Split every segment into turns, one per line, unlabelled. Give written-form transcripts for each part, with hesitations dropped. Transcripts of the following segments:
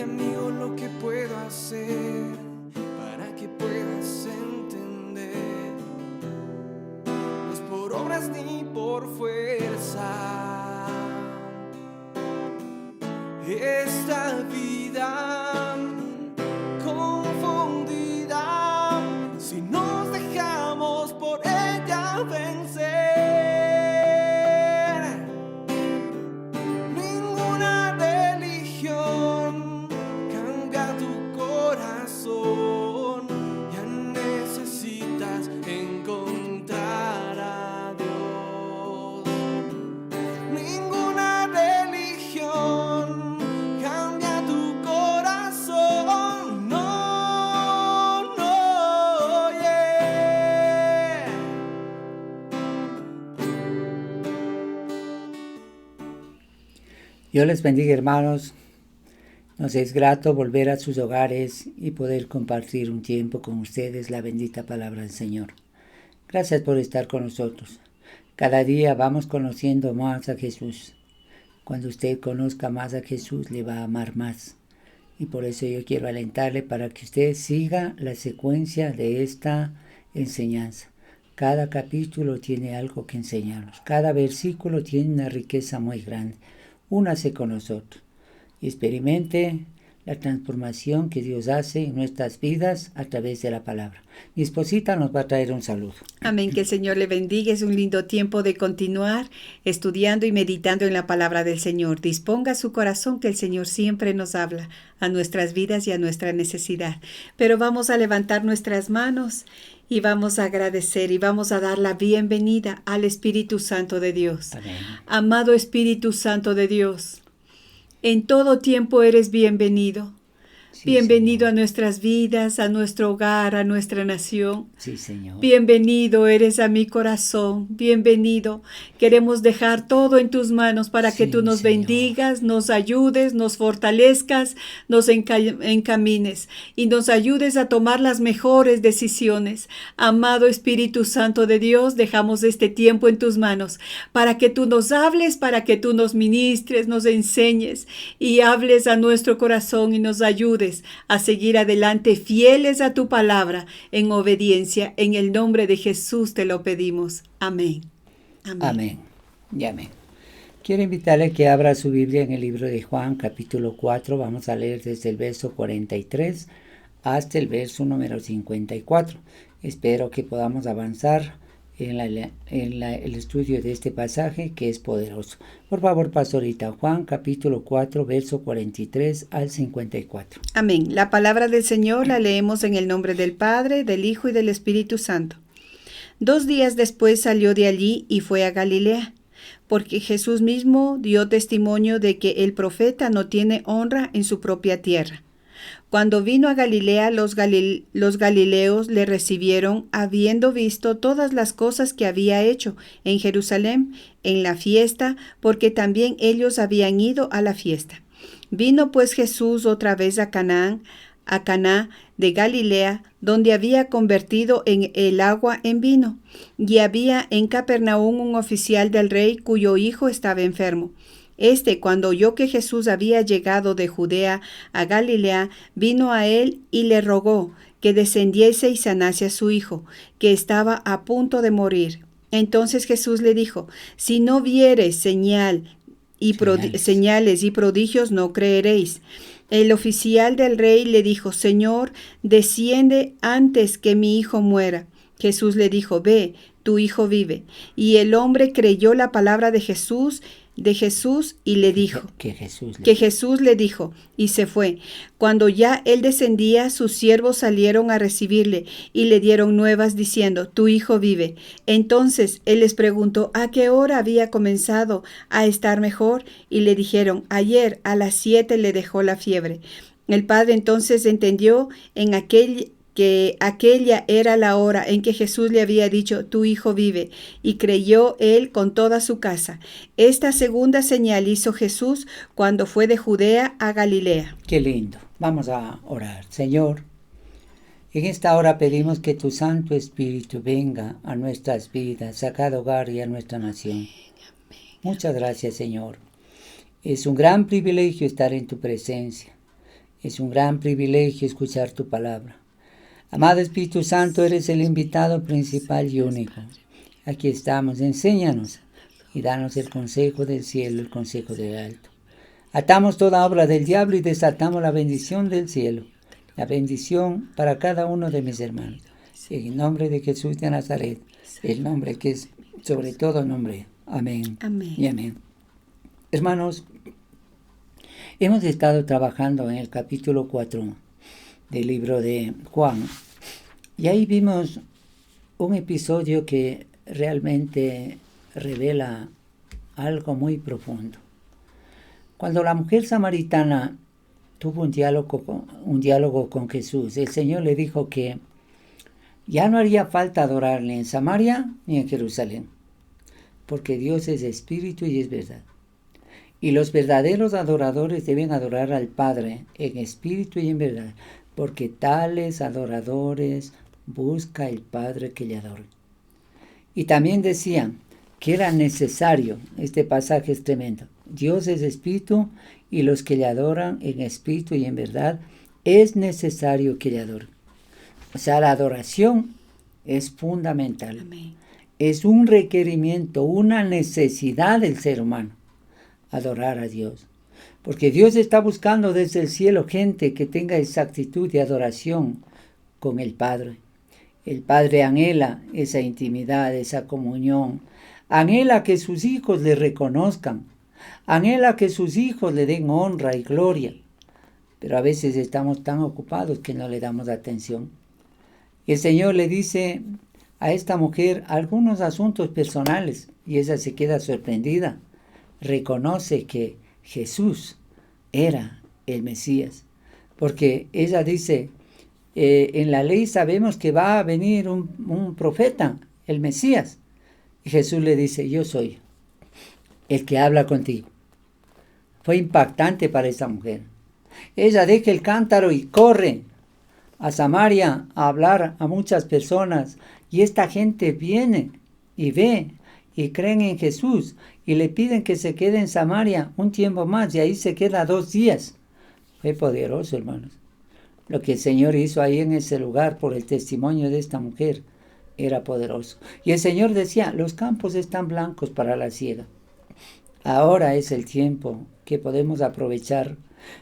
mi amigo, lo que puedo hacer para que puedas entender. No es por obras ni por fuerza. Esta vida confundida, si nos dejamos por ella vencer. Ninguna religión cambia tu corazón. Ya necesitas encontrar a Dios. Ninguna religión cambia tu corazón. No, no, yeah.
Dios les bendiga, hermanos. Nos es grato volver a sus hogares y poder compartir un tiempo con ustedes la bendita palabra del Señor. Gracias por estar con nosotros. Cada día vamos conociendo más a Jesús. Cuando usted conozca más a Jesús, le va a amar más. Y por eso yo quiero alentarle para que usted siga la secuencia de esta enseñanza. Cada capítulo tiene algo que enseñarnos. Cada versículo tiene una riqueza muy grande. Únase con nosotros y experimente la transformación que Dios hace en nuestras vidas a través de la palabra. Mi esposita nos va a traer un saludo.
Amén, que el Señor le bendiga. Es un lindo tiempo de continuar estudiando y meditando en la palabra del Señor. Disponga su corazón, que el Señor siempre nos habla a nuestras vidas y a nuestra necesidad. Pero vamos a levantar nuestras manos y vamos a agradecer y vamos a dar la bienvenida al Espíritu Santo de Dios.
Amén.
Amado Espíritu Santo de Dios, en todo tiempo eres bienvenido.
Sí,
Bienvenido
Señor.
a nuestras vidas, a nuestro hogar, a nuestra nación.
Sí, Señor.
Bienvenido eres a mi corazón, bienvenido. Queremos dejar todo en tus manos para que
Sí,
tú nos
Señor.
bendigas, nos ayudes, nos fortalezcas, nos encamines y nos ayudes a tomar las mejores decisiones. Amado Espíritu Santo de Dios, dejamos este tiempo en tus manos para que tú nos hables, para que tú nos ministres, nos enseñes y hables a nuestro corazón y nos ayudes a seguir adelante fieles a tu palabra en obediencia. En el nombre de Jesús te lo pedimos. Amén. Amén.
Amén y amén. Quiero invitarle a que abra su Biblia en el libro de Juan, capítulo 4. Vamos a leer desde el verso 43 hasta el verso número 54. Espero que podamos avanzar en el estudio de este pasaje que es poderoso. Por favor, pastorita, Juan capítulo 4, verso 43 al 54.
Amén. La palabra del Señor la leemos en el nombre del Padre, del Hijo y del Espíritu Santo. 2 días después salió de allí y fue a Galilea, porque Jesús mismo dio testimonio de que el profeta no tiene honra en su propia tierra. Cuando vino a Galilea, los galileos le recibieron, habiendo visto todas las cosas que había hecho en Jerusalén en la fiesta, porque también ellos habían ido a la fiesta. Vino pues Jesús otra vez a Caná de Galilea, donde había convertido en el agua en vino. Y había en Capernaum un oficial del rey cuyo hijo estaba enfermo. Cuando oyó que Jesús había llegado de Judea a Galilea, vino a él y le rogó que descendiese y sanase a su hijo, que estaba a punto de morir. Entonces Jesús le dijo: si no viereis señales y prodigios, no creeréis. El oficial del rey le dijo: Señor, desciende antes que mi hijo muera. Jesús le dijo: ve, tu hijo vive. Y el hombre creyó la palabra de Jesús y le dijo que Jesús le dijo, y se fue. Cuando ya él descendía, sus siervos salieron a recibirle y le dieron nuevas diciendo: tu hijo vive. Entonces él les preguntó a qué hora había comenzado a estar mejor, y le dijeron: ayer a las 7 le dejó la fiebre. El padre entonces entendió que aquella era la hora en que Jesús le había dicho: tu hijo vive, y creyó él con toda su casa. Esta segunda señal hizo Jesús cuando fue de Judea a Galilea.
Qué lindo. Vamos a orar. Señor, en esta hora pedimos que tu Santo Espíritu venga a nuestras vidas, a cada hogar y a nuestra nación. Muchas gracias, Señor. Es un gran privilegio estar en tu presencia. Es un gran privilegio escuchar tu palabra. Amado Espíritu Santo, eres el invitado principal y único. Aquí estamos, enséñanos y danos el consejo del cielo, el consejo del alto. Atamos toda obra del diablo y desatamos la bendición del cielo, la bendición para cada uno de mis hermanos. En el nombre de Jesús de Nazaret, el nombre que es sobre todo nombre. Amén.
Amén.
Y amén. Hermanos, hemos estado trabajando en el capítulo 4 del libro de Juan, y ahí vimos un episodio que realmente revela algo muy profundo. Cuando la mujer samaritana tuvo un diálogo con Jesús, el Señor le dijo que ya no haría falta adorarle en Samaria ni en Jerusalén, porque Dios es espíritu y es verdad. Y los verdaderos adoradores deben adorar al Padre en espíritu y en verdad, porque tales adoradores busca el Padre que le adoren. Y también decían que era necesario, este pasaje es tremendo, Dios es espíritu y los que le adoran en espíritu y en verdad es necesario que le adoren. O sea, la adoración es fundamental.
Amén.
Es un requerimiento, una necesidad del ser humano, adorar a Dios. Porque Dios está buscando desde el cielo gente que tenga esa actitud de adoración con el Padre. El Padre anhela esa intimidad, esa comunión. Anhela que sus hijos le reconozcan. Anhela que sus hijos le den honra y gloria. Pero a veces estamos tan ocupados que no le damos atención. Y el Señor le dice a esta mujer algunos asuntos personales y ella se queda sorprendida. Reconoce que Jesús era el Mesías. Porque ella dice, en la ley sabemos que va a venir un profeta, el Mesías. Y Jesús le dice, yo soy el que habla contigo. Fue impactante para esa mujer. Ella deja el cántaro y corre a Samaria a hablar a muchas personas. Y esta gente viene y ve y creen en Jesús. Y le piden que se quede en Samaria un tiempo más. Y ahí se queda 2 días. Fue poderoso, hermanos. Lo que el Señor hizo ahí en ese lugar por el testimonio de esta mujer era poderoso. Y el Señor decía, los campos están blancos para la siega. Ahora es el tiempo que podemos aprovechar.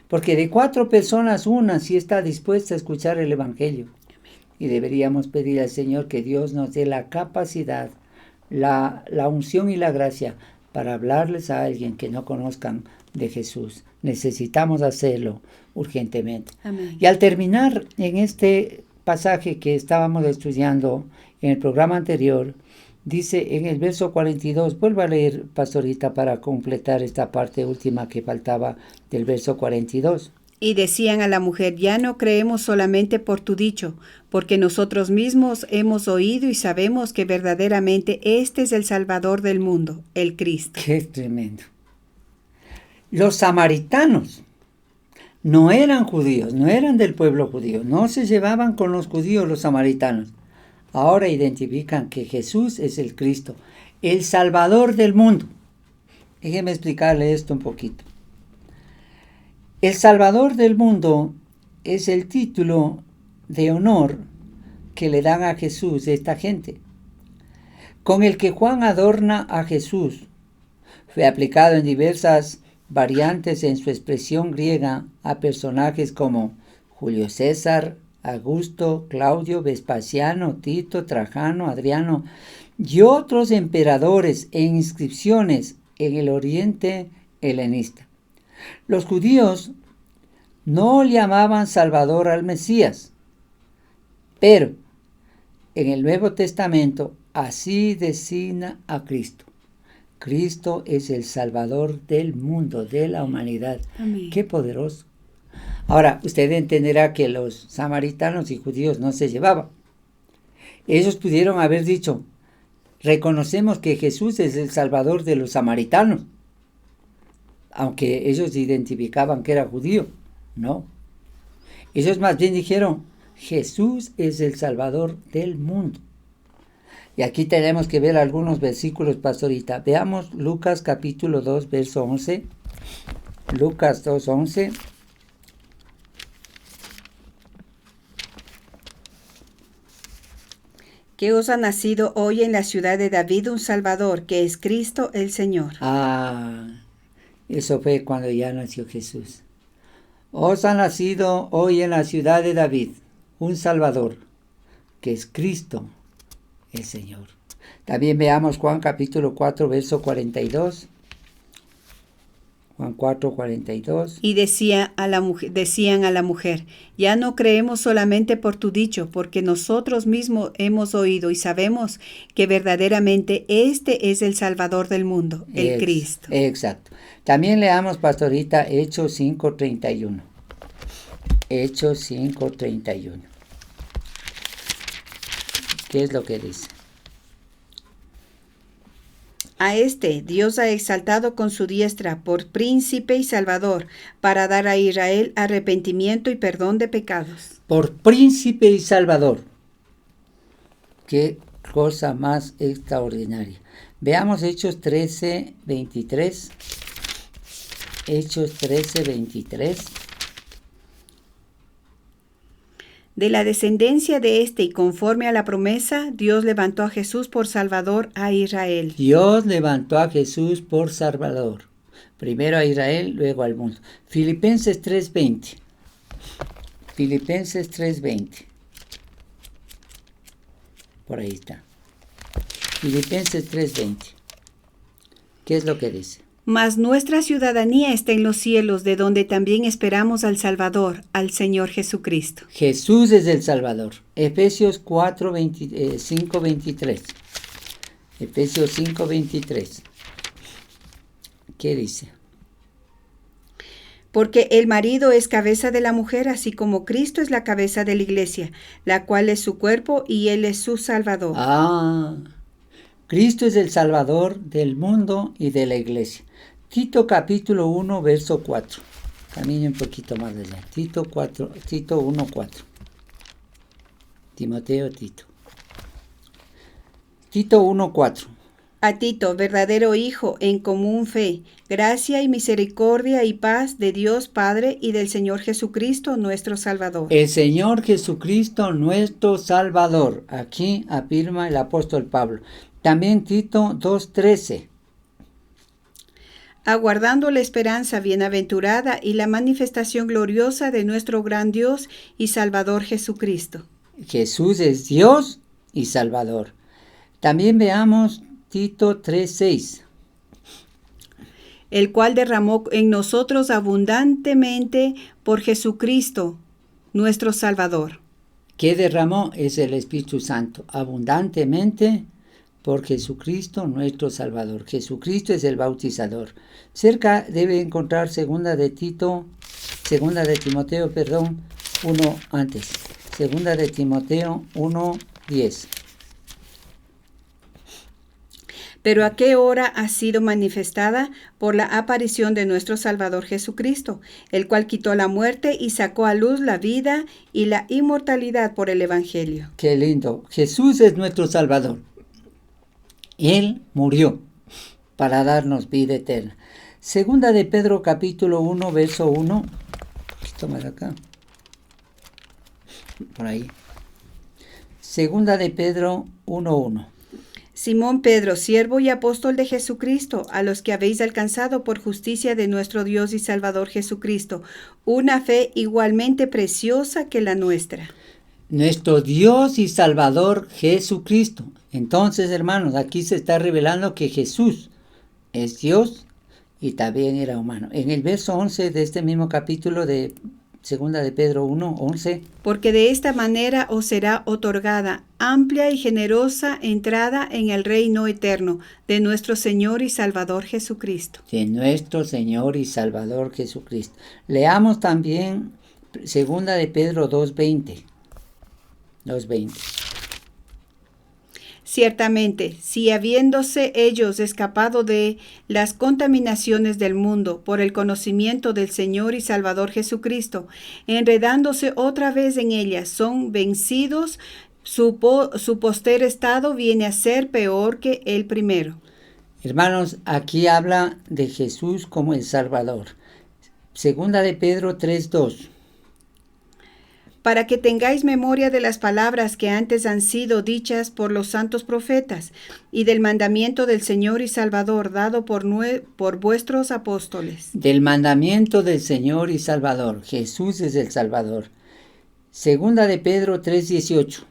Porque de 4 personas, una sí está dispuesta a escuchar el Evangelio. Y deberíamos pedir al Señor que Dios nos dé la capacidad, la unción y la gracia para hablarles a alguien que no conozcan de Jesús. Necesitamos hacerlo urgentemente.
Amén.
Y al terminar en este pasaje que estábamos estudiando en el programa anterior, dice en el verso 42, vuelvo a leer, pastorita, para completar esta parte última que faltaba del verso 42.
Y decían a la mujer, ya no creemos solamente por tu dicho, porque nosotros mismos hemos oído y sabemos que verdaderamente este es el Salvador del mundo, el Cristo.
¡Qué tremendo! Los samaritanos no eran judíos, no eran del pueblo judío, no se llevaban con los judíos los samaritanos. Ahora identifican que Jesús es el Cristo, el Salvador del mundo. Déjeme explicarle esto un poquito. El Salvador del mundo es el título de honor que le dan a Jesús esta gente, con el que Juan adorna a Jesús. Fue aplicado en diversas variantes en su expresión griega a personajes como Julio César, Augusto, Claudio, Vespasiano, Tito, Trajano, Adriano y otros emperadores e inscripciones en el oriente helenista. Los judíos no le llamaban Salvador al Mesías, pero en el Nuevo Testamento así designa a Cristo. Cristo es el Salvador del mundo, de la humanidad.
Amén.
¡Qué poderoso! Ahora, usted entenderá que los samaritanos y judíos no se llevaban. Ellos pudieron haber dicho, reconocemos que Jesús es el Salvador de los samaritanos, aunque ellos identificaban que era judío. No. Ellos más bien dijeron, Jesús es el Salvador del mundo. Y aquí tenemos que ver algunos versículos, pastorita. Veamos Lucas capítulo 2, verso 11. Lucas 2, 11.
que os ha nacido hoy en la ciudad de David un Salvador, que es Cristo el Señor.
Eso fue cuando ya nació Jesús. Os ha nacido hoy en la ciudad de David un Salvador, que es Cristo el Señor. También veamos Juan capítulo 4, verso 42. Juan 4, 42.
Y decían a la mujer, ya no creemos solamente por tu dicho, porque nosotros mismos hemos oído y sabemos que verdaderamente este es el Salvador del mundo, el Cristo.
Exacto. También leamos, pastorita, Hechos 5, 31. Hechos 5, 31. ¿Qué es lo que dice?
A este Dios ha exaltado con su diestra por príncipe y salvador, para dar a Israel arrepentimiento y perdón de pecados.
Por príncipe y salvador. Qué cosa más extraordinaria. Veamos Hechos 13, 23. Hechos 13, 23.
De la descendencia de este y conforme a la promesa, Dios levantó a Jesús por Salvador a Israel.
Dios levantó a Jesús por Salvador. Primero a Israel, luego al mundo. Filipenses 3:20. Filipenses 3:20. Por ahí está. Filipenses 3:20. ¿Qué es lo que dice?
Mas nuestra ciudadanía está en los cielos, de donde también esperamos al Salvador, al Señor Jesucristo.
Jesús es el Salvador. Efesios 5:23. Efesios 5:23. ¿Qué dice?
Porque el marido es cabeza de la mujer, así como Cristo es la cabeza de la iglesia, la cual es su cuerpo y él es su Salvador.
Cristo es el Salvador del mundo y de la iglesia. Tito capítulo 1, verso 4. Camine un poquito más allá. Tito 1, 4. Timoteo, Tito. Tito 1, 4.
A Tito, verdadero hijo, en común fe, gracia y misericordia y paz de Dios Padre y del Señor Jesucristo, nuestro Salvador.
El Señor Jesucristo, nuestro Salvador. Aquí afirma el apóstol Pablo. También Tito 2:13.
Aguardando la esperanza bienaventurada y la manifestación gloriosa de nuestro gran Dios y Salvador Jesucristo.
Jesús es Dios y Salvador. También veamos Tito 3:6.
El cual derramó en nosotros abundantemente por Jesucristo, nuestro Salvador.
¿Qué derramó? Es el Espíritu Santo, abundantemente por Jesucristo, nuestro Salvador. Jesucristo es el bautizador. Cerca debe encontrar segunda de Timoteo, 1 antes. Segunda de Timoteo 1:10.
Pero ¿a qué hora ha sido manifestada? Por la aparición de nuestro Salvador Jesucristo, el cual quitó la muerte y sacó a luz la vida y la inmortalidad por el Evangelio.
Qué lindo. Jesús es nuestro Salvador. Él murió para darnos vida eterna. Segunda de Pedro capítulo 1, verso 1. Un poquito más acá. Por ahí. Segunda de Pedro 1:1.
Simón Pedro, siervo y apóstol de Jesucristo, a los que habéis alcanzado por justicia de nuestro Dios y Salvador Jesucristo, una fe igualmente preciosa que la nuestra.
Nuestro Dios y Salvador Jesucristo. Entonces, hermanos, aquí se está revelando que Jesús es Dios y también era humano. En el verso 11 de este mismo capítulo de Segunda de Pedro 1:11.
Porque de esta manera os será otorgada amplia y generosa entrada en el reino eterno de nuestro Señor y Salvador Jesucristo.
De nuestro Señor y Salvador Jesucristo. Leamos también Segunda de Pedro 2:20. 2:20.
Ciertamente, si habiéndose ellos escapado de las contaminaciones del mundo por el conocimiento del Señor y Salvador Jesucristo, enredándose otra vez en ellas, son vencidos, su poster estado viene a ser peor que el primero.
Hermanos, aquí habla de Jesús como el Salvador. Segunda de Pedro 3:2.
para que tengáis memoria de las palabras que antes han sido dichas por los santos profetas, y del mandamiento del Señor y Salvador dado por vuestros apóstoles.
Del mandamiento del Señor y Salvador. Jesús es el Salvador. Segunda de Pedro 3:18.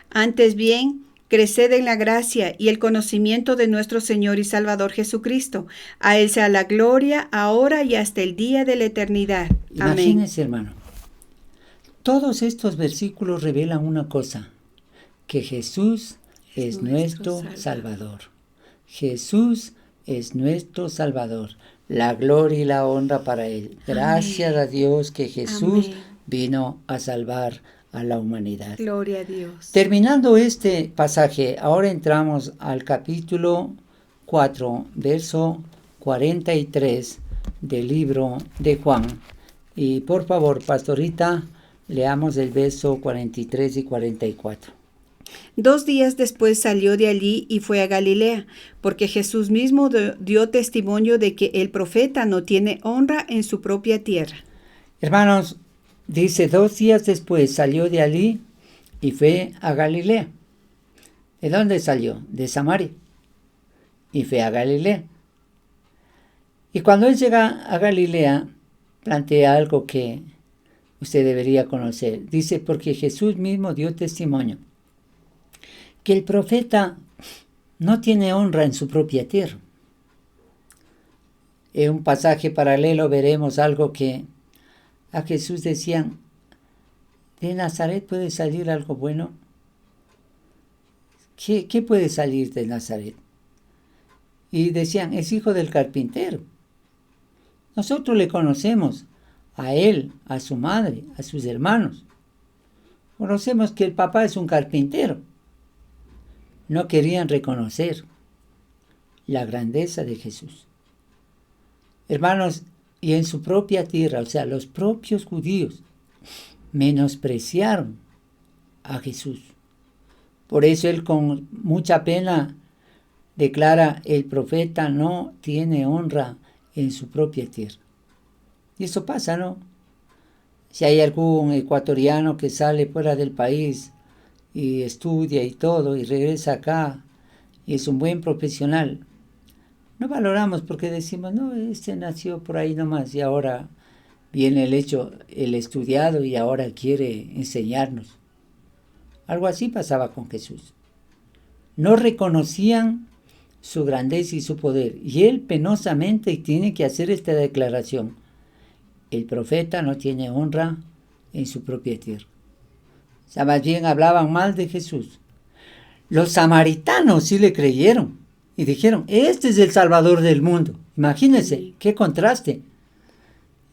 Antes bien, creced en la gracia y el conocimiento de nuestro Señor y Salvador Jesucristo. A Él sea la gloria, ahora y hasta el día de la eternidad. Amén.
Imagínense, hermano. Todos estos versículos revelan una cosa, que Jesús es nuestro Salvador. Jesús es nuestro Salvador. La gloria y la honra para Él. Gracias a Dios que Jesús vino a salvar a la humanidad.
Gloria a Dios.
Terminando este pasaje, ahora entramos al capítulo 4, verso 43 del libro de Juan. Y por favor, pastorita, leamos el verso 43 y 44.
2 días después salió de allí y fue a Galilea, porque Jesús mismo dio testimonio de que el profeta no tiene honra en su propia tierra.
Hermanos, dice 2 días después salió de allí y fue a Galilea. ¿De dónde salió? De Samaria. Y fue a Galilea. Y cuando él llega a Galilea, plantea algo que usted debería conocer. Dice, porque Jesús mismo dio testimonio que el profeta no tiene honra en su propia tierra. En un pasaje paralelo veremos algo que a Jesús decían, ¿de Nazaret puede salir algo bueno? ¿Qué puede salir de Nazaret? Y decían, es hijo del carpintero. Nosotros le conocemos a él, a su madre, a sus hermanos. Conocemos que el papá es un carpintero. No querían reconocer la grandeza de Jesús. Hermanos, y en su propia tierra, o sea, los propios judíos, menospreciaron a Jesús. Por eso él con mucha pena declara, el profeta no tiene honra en su propia tierra. Y eso pasa, ¿no? Si hay algún ecuatoriano que sale fuera del país y estudia y todo, y regresa acá, y es un buen profesional, no valoramos porque decimos, no, este nació por ahí nomás, y ahora viene el estudiado, y ahora quiere enseñarnos. Algo así pasaba con Jesús. No reconocían su grandeza y su poder, y él penosamente tiene que hacer esta declaración. El profeta no tiene honra en su propia tierra. O sea, más bien hablaban mal de Jesús. Los samaritanos sí le creyeron y dijeron, este es el Salvador del mundo. Imagínense, qué contraste.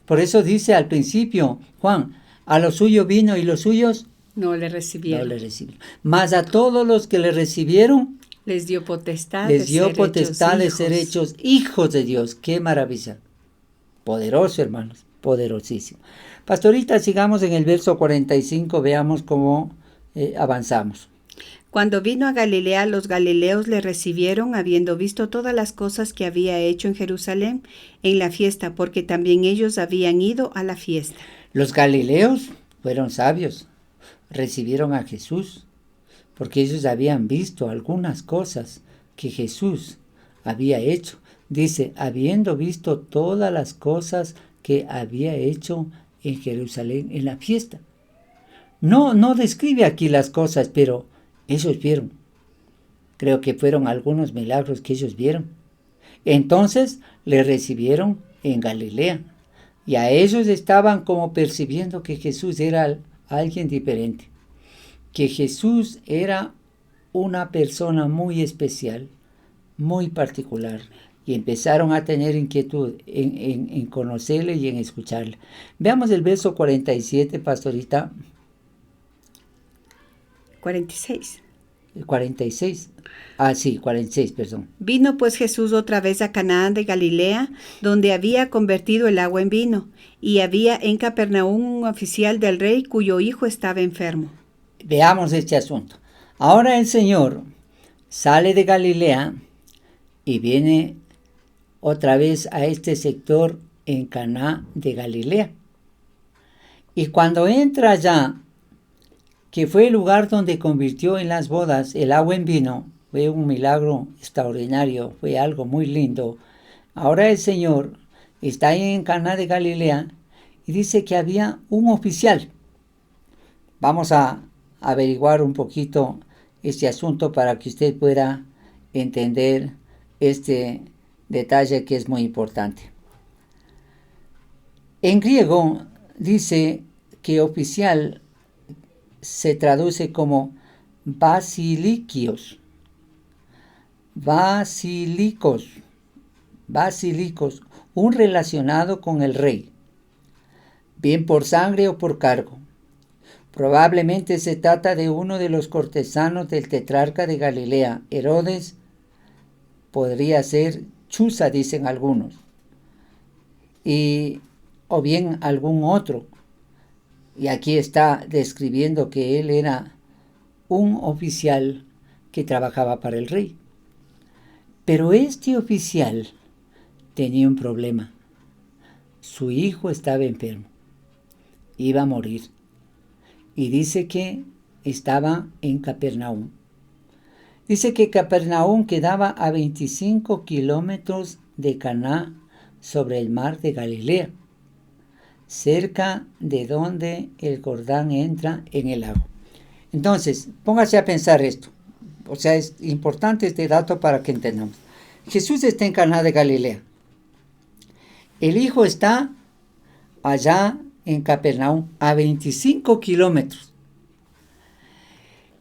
Por eso dice al principio Juan, a lo suyo vino y los suyos
no le recibieron.
Mas a todos los que le recibieron,
les dio potestad
de ser hechos hijos de Dios. Qué maravilla. Poderoso, hermanos, poderosísimo. Pastorita, sigamos en el verso 45, veamos cómo avanzamos.
Cuando vino a Galilea, los galileos le recibieron, habiendo visto todas las cosas que había hecho en Jerusalén en la fiesta, porque también ellos habían ido a la fiesta.
Los galileos fueron sabios, recibieron a Jesús, porque ellos habían visto algunas cosas que Jesús había hecho. Dice, habiendo visto todas las cosas que había hecho en Jerusalén en la fiesta. No describe aquí las cosas, pero ellos vieron. Creo que fueron algunos milagros que ellos vieron. Entonces le recibieron en Galilea. Y a ellos estaban como percibiendo que Jesús era alguien diferente. Que Jesús era una persona muy especial, muy particular. Y empezaron a tener inquietud en conocerle y en escucharle. Veamos el verso 47, pastorita.
46.
46. 46, perdón.
Vino pues Jesús otra vez a Canaán de Galilea, donde había convertido el agua en vino, y había en Capernaum un oficial del rey cuyo hijo estaba enfermo.
Veamos este asunto. Ahora el Señor sale de Galilea y viene otra vez a este sector en Caná de Galilea. Y cuando entra allá, que fue el lugar donde convirtió en las bodas el agua en vino, fue un milagro extraordinario, fue algo muy lindo. Ahora el Señor está ahí en Caná de Galilea y dice que había un oficial. Vamos a averiguar un poquito este asunto para que usted pueda entender este detalle que es muy importante. En griego dice que oficial se traduce como basilicos, un relacionado con el rey, bien por sangre o por cargo. Probablemente se trata de uno de los cortesanos del tetrarca de Galilea, Herodes. Podría ser Chuza, dicen algunos, o bien algún otro. Y aquí está describiendo que él era un oficial que trabajaba para el rey. Pero este oficial tenía un problema. Su hijo estaba enfermo, iba a morir. Y dice que estaba en Capernaum. Dice que Capernaum quedaba a 25 kilómetros de Caná sobre el mar de Galilea, cerca de donde el Jordán entra en el lago. Entonces, póngase a pensar esto. O sea, es importante este dato para que entendamos. Jesús está en Caná de Galilea. El hijo está allá en Capernaum, a 25 kilómetros.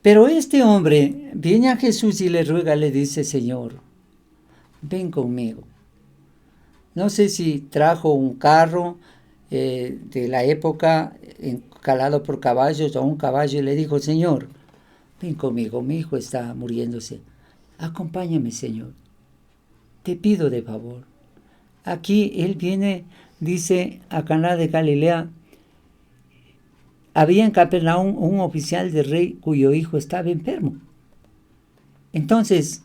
Pero este hombre viene a Jesús y le ruega, le dice: Señor, ven conmigo. No sé si trajo un carro de la época calado por caballos o un caballo y le dijo: Señor, ven conmigo, mi hijo está muriéndose. Acompáñame, Señor. Te pido de favor. Aquí él viene, dice, a Caná de Galilea. Había en Capernaum un oficial del rey cuyo hijo estaba enfermo. Entonces,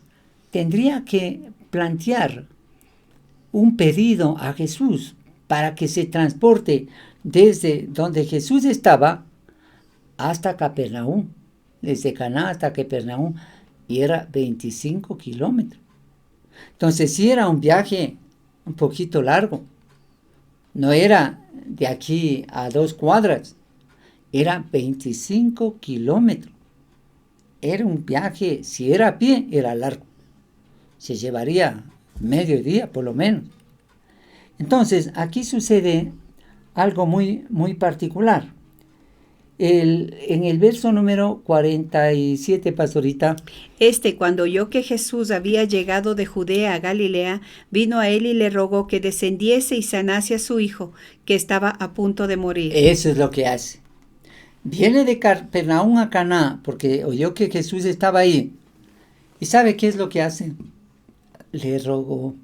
tendría que plantear un pedido a Jesús para que se transporte desde donde Jesús estaba hasta Capernaum, desde Caná hasta Capernaum, y era 25 kilómetros. Entonces sí era un viaje un poquito largo. No era de aquí a 2 cuadras, era 25 kilómetros. Era un viaje, si era a pie, era largo. Se llevaría medio día por lo menos. Entonces, aquí sucede algo muy, muy particular. En el verso número 47, pastorita.
Cuando oyó que Jesús había llegado de Judea a Galilea, vino a él y le rogó que descendiese y sanase a su hijo, que estaba a punto de morir.
Eso es lo que hace. Viene de Capernaum a Caná, porque oyó que Jesús estaba ahí. ¿Y sabe qué es lo que hace? Le rogó.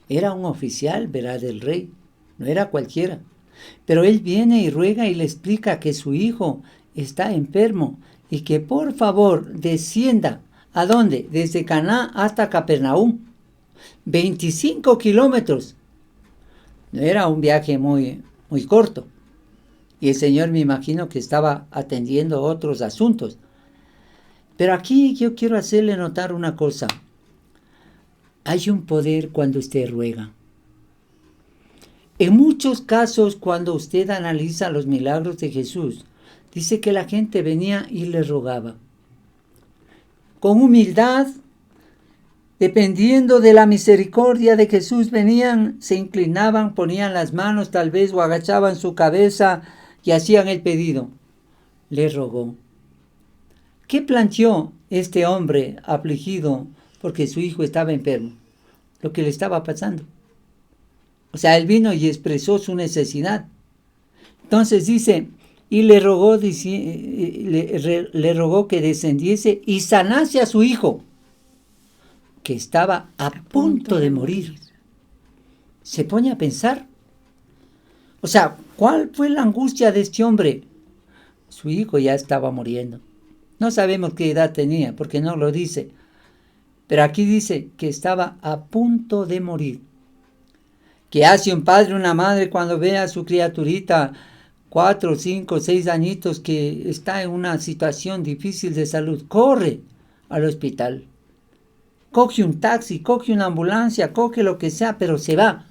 Era un oficial, ¿verdad?, del rey. No era cualquiera. Pero él viene y ruega y le explica que su hijo está enfermo y que por favor descienda. ¿A dónde? Desde Caná hasta Capernaum. 25 kilómetros. No era un viaje muy, muy corto. Y el Señor, me imagino que estaba atendiendo otros asuntos. Pero aquí yo quiero hacerle notar una cosa. Hay un poder cuando usted ruega. En muchos casos, cuando usted analiza los milagros de Jesús, dice que la gente venía y le rogaba. Con humildad, dependiendo de la misericordia de Jesús, venían, se inclinaban, ponían las manos tal vez o agachaban su cabeza y hacían el pedido. Le rogó. ¿Qué planteó este hombre afligido porque su hijo estaba enfermo? Lo que le estaba pasando. O sea, él vino y expresó su necesidad. Entonces dice, y le rogó que descendiese y sanase a su hijo, que estaba a punto de morir. Se pone a pensar. O sea, ¿cuál fue la angustia de este hombre? Su hijo ya estaba muriendo. No sabemos qué edad tenía, porque no lo dice. Pero aquí dice que estaba a punto de morir. ¿Qué hace un padre o una madre cuando ve a su criaturita 4, 5, 6 añitos que está en una situación difícil de salud? Corre al hospital. Coge un taxi, coge una ambulancia, coge lo que sea, pero se va.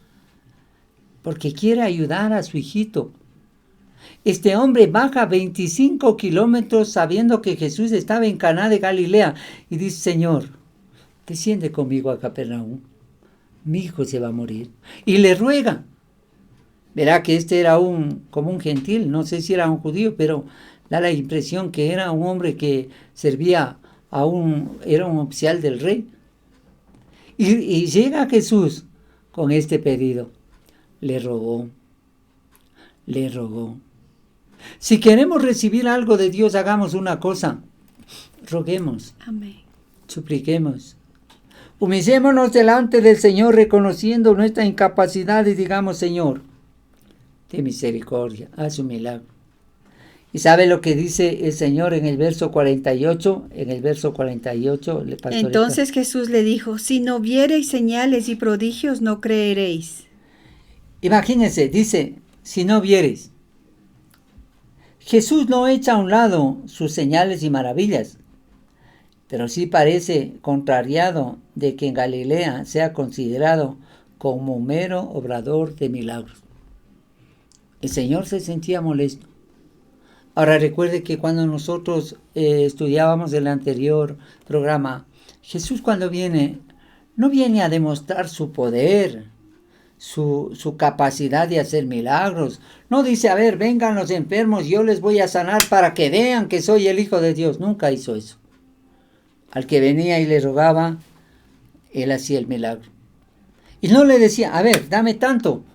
Porque quiere ayudar a su hijito. Este hombre baja 25 kilómetros sabiendo que Jesús estaba en Caná de Galilea y dice: Señor, desciende conmigo a Capernaum. Mi hijo se va a morir. Y le ruega. Verá que este era como un gentil, no sé si era un judío, pero da la impresión que era un hombre que servía era un oficial del rey. Y llega Jesús con este pedido. Le rogó. Si queremos recibir algo de Dios, hagamos una cosa. Roguemos.
Amén.
Supliquemos. Humillémonos delante del Señor reconociendo nuestra incapacidad y digamos: Señor, ten misericordia, haz un milagro. ¿Y sabe lo que dice el Señor en el verso 48?
Entonces Jesús le dijo: si no viereis señales y prodigios, no creeréis.
Imagínense, dice: si no viereis. Jesús no echa a un lado sus señales y maravillas, pero sí parece contrariado de que en Galilea sea considerado como un mero obrador de milagros. El Señor se sentía molesto. Ahora recuerde que cuando nosotros estudiábamos el anterior programa, Jesús cuando viene, no viene a demostrar su poder, su capacidad de hacer milagros. No dice: a ver, vengan los enfermos, yo les voy a sanar para que vean que soy el Hijo de Dios. Nunca hizo eso. Al que venía y le rogaba, él hacía el milagro. Y no le decía: a ver, dame tanto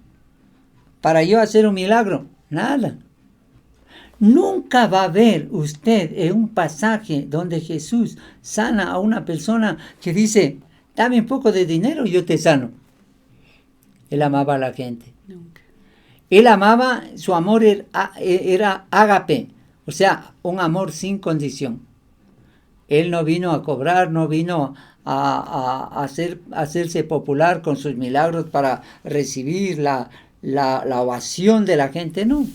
para yo hacer un milagro. Nada. Nunca va a ver usted en un pasaje donde Jesús sana a una persona que dice: dame un poco de dinero y yo te sano. Él amaba a la gente.
Nunca.
Él amaba, su amor era ágape, o sea, un amor sin condición. Él no vino a cobrar, no vino a hacerse popular con sus milagros para recibir la ovación de la gente, no.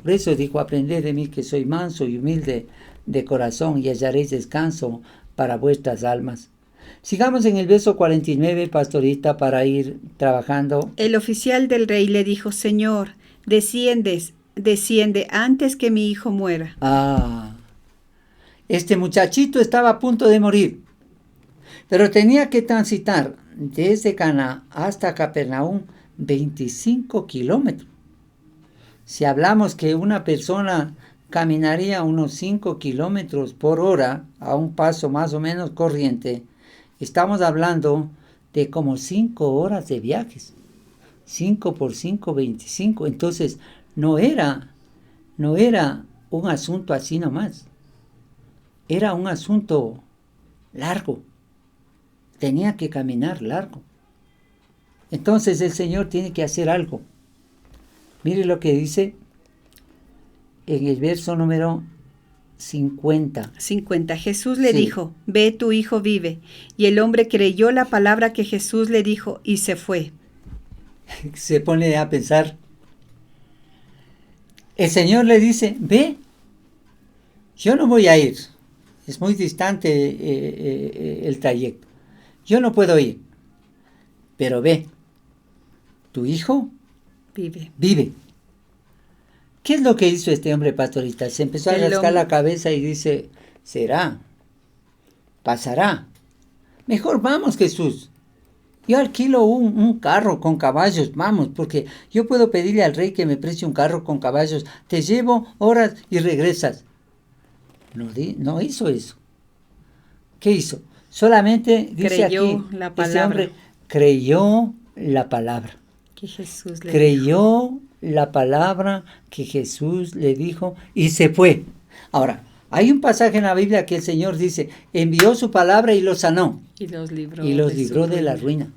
Por eso dijo: aprended de mí que soy manso y humilde de corazón y hallaréis descanso para vuestras almas. Sigamos en el verso 49, pastorita, para ir trabajando.
El oficial del rey le dijo: Señor, desciende antes que mi hijo muera.
Este muchachito estaba a punto de morir, pero tenía que transitar desde Caná hasta Capernaum 25 kilómetros. Si hablamos que una persona caminaría unos 5 kilómetros por hora a un paso más o menos corriente, estamos hablando de como 5 horas de viajes. 5 por 5, 25. Entonces no era un asunto así nomás. Era un asunto largo. Tenía que caminar largo. Entonces el Señor tiene que hacer algo. Mire lo que dice en el verso número 50.
Jesús le dijo: ve, tu hijo vive. Y el hombre creyó la palabra que Jesús le dijo y se fue.
Se pone a pensar. El Señor le dice: ve, yo no voy a ir. Es muy distante el trayecto. Yo no puedo ir. Pero ve, tu hijo vive. ¿Qué es lo que hizo este hombre, pastorita? Se empezó a rascar la cabeza y dice: será, pasará. Mejor vamos, Jesús. Yo alquilo un carro con caballos, vamos, porque yo puedo pedirle al rey que me preste un carro con caballos. Te llevo horas y regresas. No hizo eso. ¿Qué hizo? Solamente dice
creyó
aquí,
la palabra.
este hombre creyó la palabra.
Que Jesús le
creyó la palabra que Jesús le dijo y se fue. Ahora, hay un pasaje en la Biblia que el Señor dice: envió su palabra y los sanó.
Y los libró
de la ruina.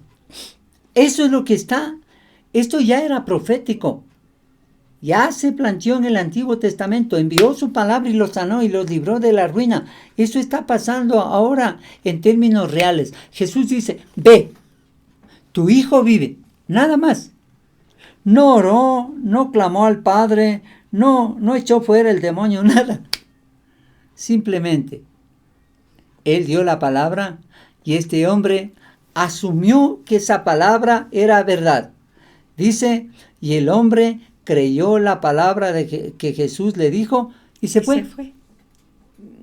Eso es lo que está. Esto ya era profético. Ya se planteó en el Antiguo Testamento. Envió su palabra y los sanó y los libró de la ruina. Eso está pasando ahora en términos reales. Jesús dice: ve, tu hijo vive. Nada más. No oró, no clamó al Padre, no echó fuera el demonio, nada. Simplemente, él dio la palabra y este hombre asumió que esa palabra era verdad. Dice, y el hombre creyó la palabra que Jesús le dijo y se fue.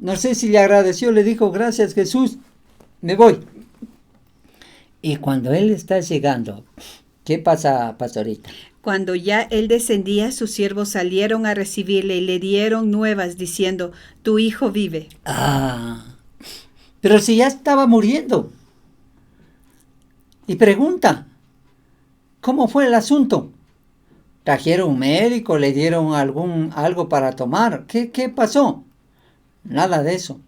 No sé si le agradeció, le dijo, gracias Jesús, me voy. Y cuando él está llegando, ¿qué pasa, pastorita?
Cuando ya él descendía, sus siervos salieron a recibirle y le dieron nuevas diciendo, tu hijo vive.
Pero si ya estaba muriendo. Y pregunta, ¿cómo fue el asunto? ¿Trajeron un médico? ¿Le dieron algo para tomar? ¿Qué pasó? Nada de eso.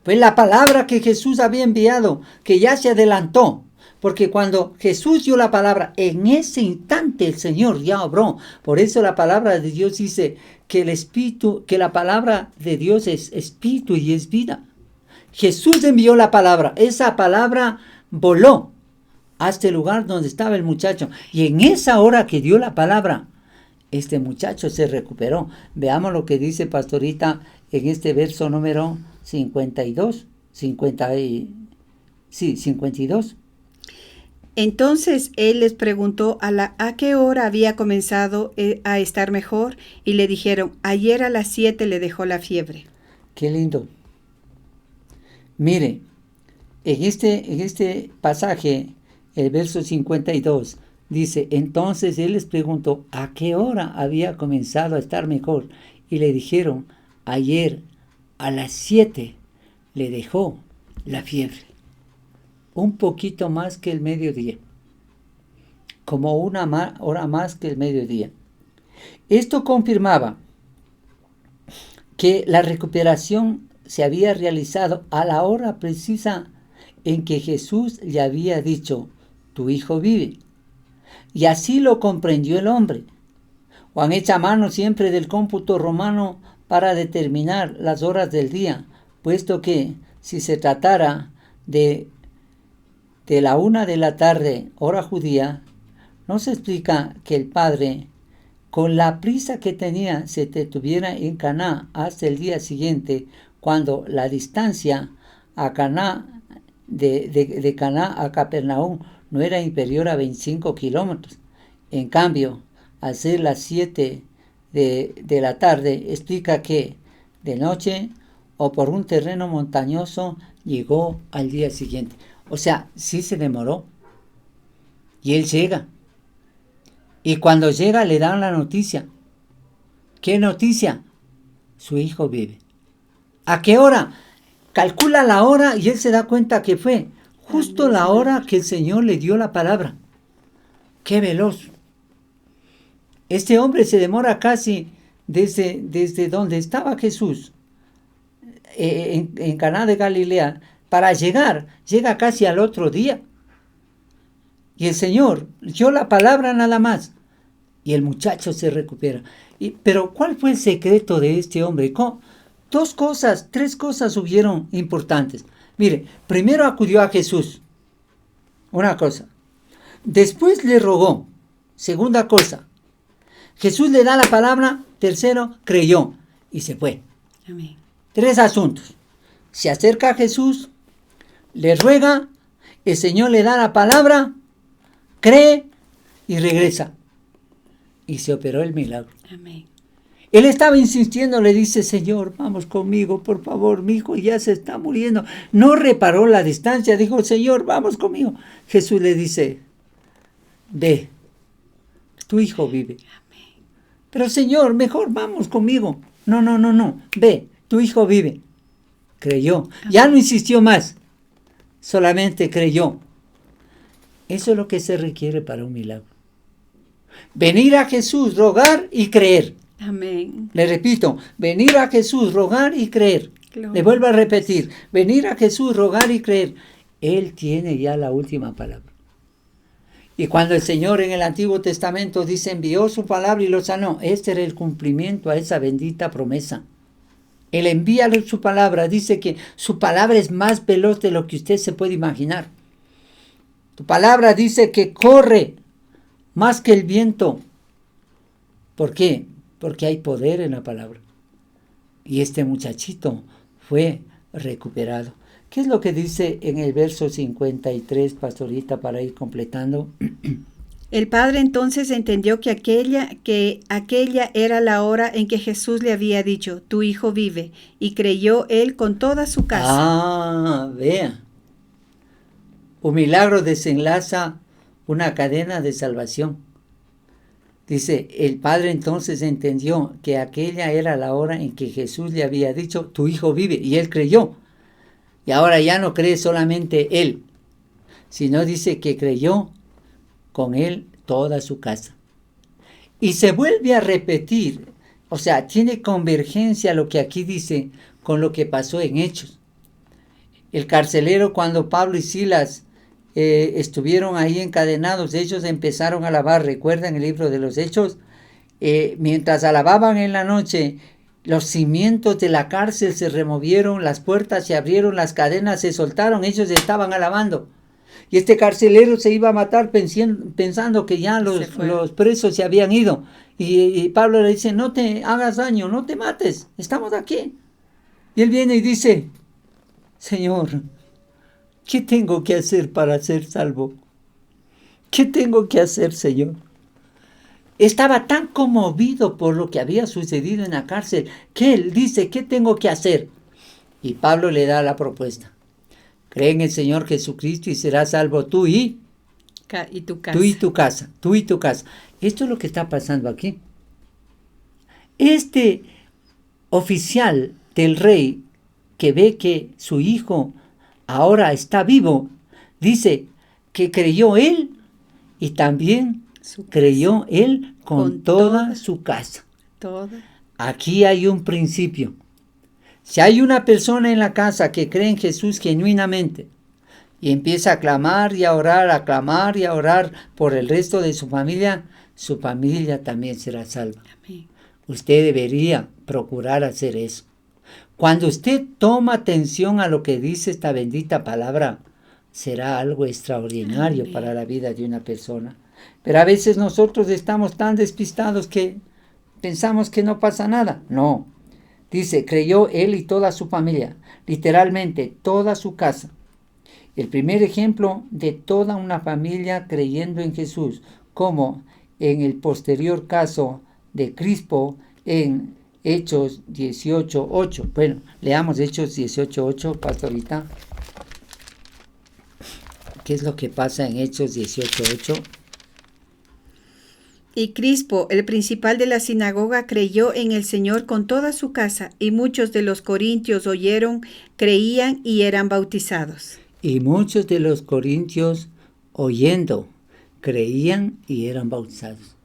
Fue la palabra que Jesús había enviado, que ya se adelantó. Porque cuando Jesús dio la palabra, en ese instante el Señor ya obró. Por eso la palabra de Dios dice que el Espíritu, que la palabra de Dios es Espíritu y es vida. Jesús envió la palabra. Esa palabra voló hasta el lugar donde estaba el muchacho. Y en esa hora que dio la palabra, este muchacho se recuperó. Veamos lo que dice pastorita en este verso número 52. 52.
Entonces él les preguntó a qué hora había comenzado a estar mejor y le dijeron, ayer a las 7 le dejó la fiebre.
Qué lindo. Mire, en este pasaje, el verso 52, dice, entonces él les preguntó a qué hora había comenzado a estar mejor y le dijeron, ayer a las 7 le dejó la fiebre. Un poquito más que el mediodía, como una hora más que el mediodía. Esto confirmaba que la recuperación se había realizado a la hora precisa en que Jesús le había dicho, tu hijo vive. Y así lo comprendió el hombre. Juan echa mano siempre del cómputo romano para determinar las horas del día, puesto que si se tratara de la 1 de la tarde, hora judía, no se explica que el padre, con la prisa que tenía, se detuviera en Caná hasta el día siguiente, cuando la distancia a Caná, de Caná a Capernaum, no era inferior a 25 kilómetros. En cambio, al ser las 7 de la tarde, explica que de noche o por un terreno montañoso llegó al día siguiente. O sea, sí se demoró. Y él llega. Y cuando llega le dan la noticia. ¿Qué noticia? Su hijo vive. ¿A qué hora? Calcula la hora y él se da cuenta que fue justo la hora que el Señor le dio la palabra. ¡Qué veloz! Este hombre se demora casi desde donde estaba Jesús, en Caná de Galilea, para llega casi al otro día. Y el Señor dio la palabra nada más. Y el muchacho se recupera. Pero ¿cuál fue el secreto de este hombre? Tres cosas hubieron importantes. Mire, primero acudió a Jesús. Una cosa. Después le rogó. Segunda cosa. Jesús le da la palabra. Tercero, creyó. Y se fue.
Amén.
3 asuntos. Se acerca a Jesús. Le ruega, el Señor le da la palabra, cree y regresa. Y se operó el milagro.
Amén.
Él estaba insistiendo, le dice, Señor, vamos conmigo, por favor, mi hijo ya se está muriendo. No reparó la distancia, dijo, Señor, vamos conmigo. Jesús le dice, ve, tu hijo vive.
Amén.
Pero Señor, mejor vamos conmigo. No, ve, tu hijo vive. Creyó, ya no insistió más. Solamente creyó. Eso es lo que se requiere para un milagro. Venir a Jesús, rogar y creer.
Amén.
Le repito, venir a Jesús, rogar y creer.
Gloria.
Le vuelvo a repetir, venir a Jesús, rogar y creer. Él tiene ya la última palabra. Y cuando el Señor en el Antiguo Testamento dice, envió su palabra y lo sanó, este era el cumplimiento a esa bendita promesa. Él envía su palabra, dice que su palabra es más veloz de lo que usted se puede imaginar. Tu palabra dice que corre más que el viento. ¿Por qué? Porque hay poder en la palabra. Y este muchachito fue recuperado. ¿Qué es lo que dice en el verso 53, pastorita, para ir completando?
El padre entonces entendió que aquella era la hora en que Jesús le había dicho, tu hijo vive, y creyó él con toda su casa.
Ah, vea. Un milagro desenlaza una cadena de salvación. Dice, el padre entonces entendió que aquella era la hora en que Jesús le había dicho, tu hijo vive, y él creyó. Y ahora ya no cree solamente él, sino dice que creyó con él toda su casa. Y se vuelve a repetir, o sea, tiene convergencia lo que aquí dice con lo que pasó en Hechos. El carcelero, cuando Pablo y Silas estuvieron ahí encadenados, ellos empezaron a alabar. ¿Recuerdan el libro de los Hechos? Mientras alababan en la noche, los cimientos de la cárcel se removieron, las puertas se abrieron, las cadenas se soltaron, ellos estaban alabando. Y este carcelero se iba a matar pensando que ya los presos se habían ido. Y Pablo le dice, no te hagas daño, no te mates, estamos aquí. Y él viene y dice, Señor, ¿qué tengo que hacer para ser salvo? ¿Qué tengo que hacer, Señor? Estaba tan conmovido por lo que había sucedido en la cárcel que él dice, ¿qué tengo que hacer? Y Pablo le da la propuesta. Cree en el Señor Jesucristo y serás salvo tú y
tu casa.
Tú y tu casa. Esto es lo que está pasando aquí. Este oficial del rey que ve que su hijo ahora está vivo, dice que creyó él y también creyó él con toda su casa. Aquí hay un principio. Si hay una persona en la casa que cree en Jesús genuinamente y empieza a clamar y a orar por el resto de su familia también será salva.
Amén.
Usted debería procurar hacer eso. Cuando usted toma atención a lo que dice esta bendita palabra, será algo extraordinario. Amén. Para la vida de una persona. Pero a veces nosotros estamos tan despistados que pensamos que no pasa nada. No. Dice, creyó él y toda su familia, literalmente toda su casa. El primer ejemplo de toda una familia creyendo en Jesús, como en el posterior caso de Crispo en Hechos 18:8. Bueno, leamos Hechos 18:8, pastorita. ¿Qué es lo que pasa en Hechos 18:8?
Y Crispo, el principal de la sinagoga, creyó en el Señor con toda su casa, y muchos de los corintios oyeron, creían y eran bautizados.
Y muchos de los corintios, oyendo, creían y eran bautizados.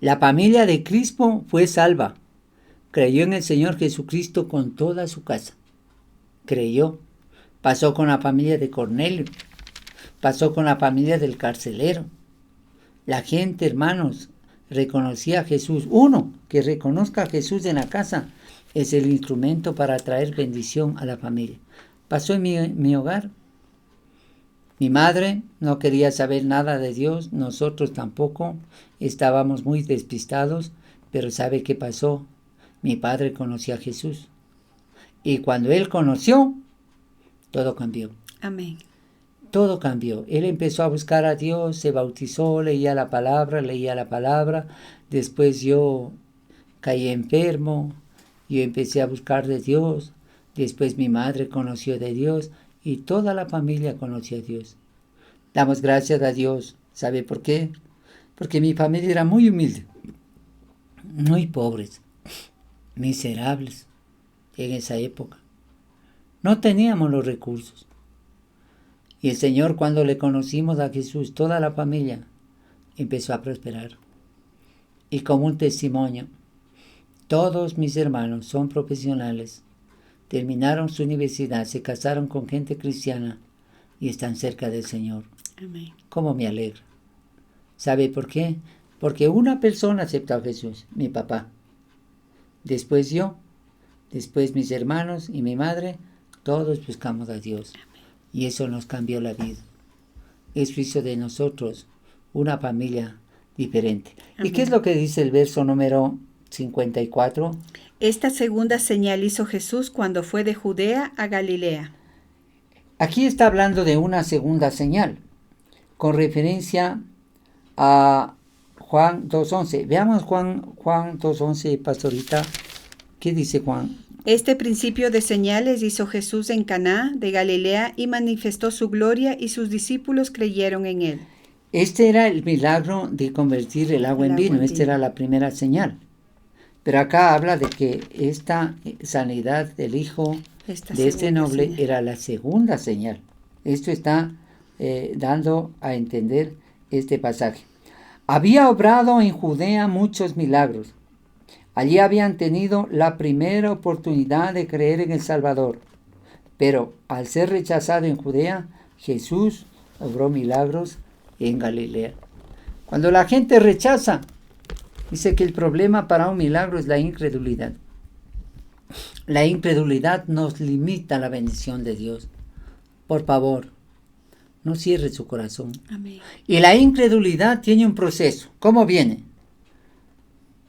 La familia de Crispo fue salva. Creyó en el Señor Jesucristo con toda su casa. Creyó. Pasó con la familia de Cornelio. Pasó con la familia del carcelero. La gente, hermanos, reconocía a Jesús. Uno que reconozca a Jesús en la casa es el instrumento para traer bendición a la familia. Pasó en mi hogar. Mi madre no quería saber nada de Dios, nosotros tampoco, estábamos muy despistados, pero ¿sabe qué pasó? Mi padre conoció a Jesús. Y cuando él conoció, todo cambió.
Amén.
Todo cambió. Él empezó a buscar a Dios, se bautizó, leía la palabra. Después yo caí enfermo, yo empecé a buscar de Dios. Después mi madre conoció de Dios y toda la familia conoció a Dios. Damos gracias a Dios. ¿Sabe por qué? Porque mi familia era muy humilde, muy pobres, miserables en esa época. No teníamos los recursos. Y el Señor, cuando le conocimos a Jesús, toda la familia empezó a prosperar. Y como un testimonio, todos mis hermanos son profesionales, terminaron su universidad, se casaron con gente cristiana y están cerca del Señor.
Amén.
¿Cómo me alegra? ¿Sabe por qué? Porque una persona aceptó a Jesús, mi papá. Después yo, después mis hermanos y mi madre, todos buscamos a Dios. Y eso nos cambió la vida. Eso hizo de nosotros una familia diferente.
Amén.
¿Y qué es lo que dice el verso número 54?
Esta segunda señal hizo Jesús cuando fue de Judea a Galilea.
Aquí está hablando de una segunda señal, con referencia a Juan 2.11. Veamos Juan 2.11, pastorita. ¿Qué dice Juan?
Este principio de señales hizo Jesús en Caná de Galilea y manifestó su gloria y sus discípulos creyeron en él.
Este era el milagro de convertir el agua en vino. Esta era la primera señal. Pero acá habla de que esta sanidad del hijo de este noble
señal
era la segunda señal. Esto está dando a entender este pasaje. Había obrado en Judea muchos milagros. Allí habían tenido la primera oportunidad de creer en el Salvador. Pero al ser rechazado en Judea, Jesús obró milagros en Galilea. Cuando la gente rechaza, dice que el problema para un milagro es la incredulidad. La incredulidad nos limita la bendición de Dios. Por favor, no cierre su corazón.
Amén.
Y la incredulidad tiene un proceso. ¿Cómo viene?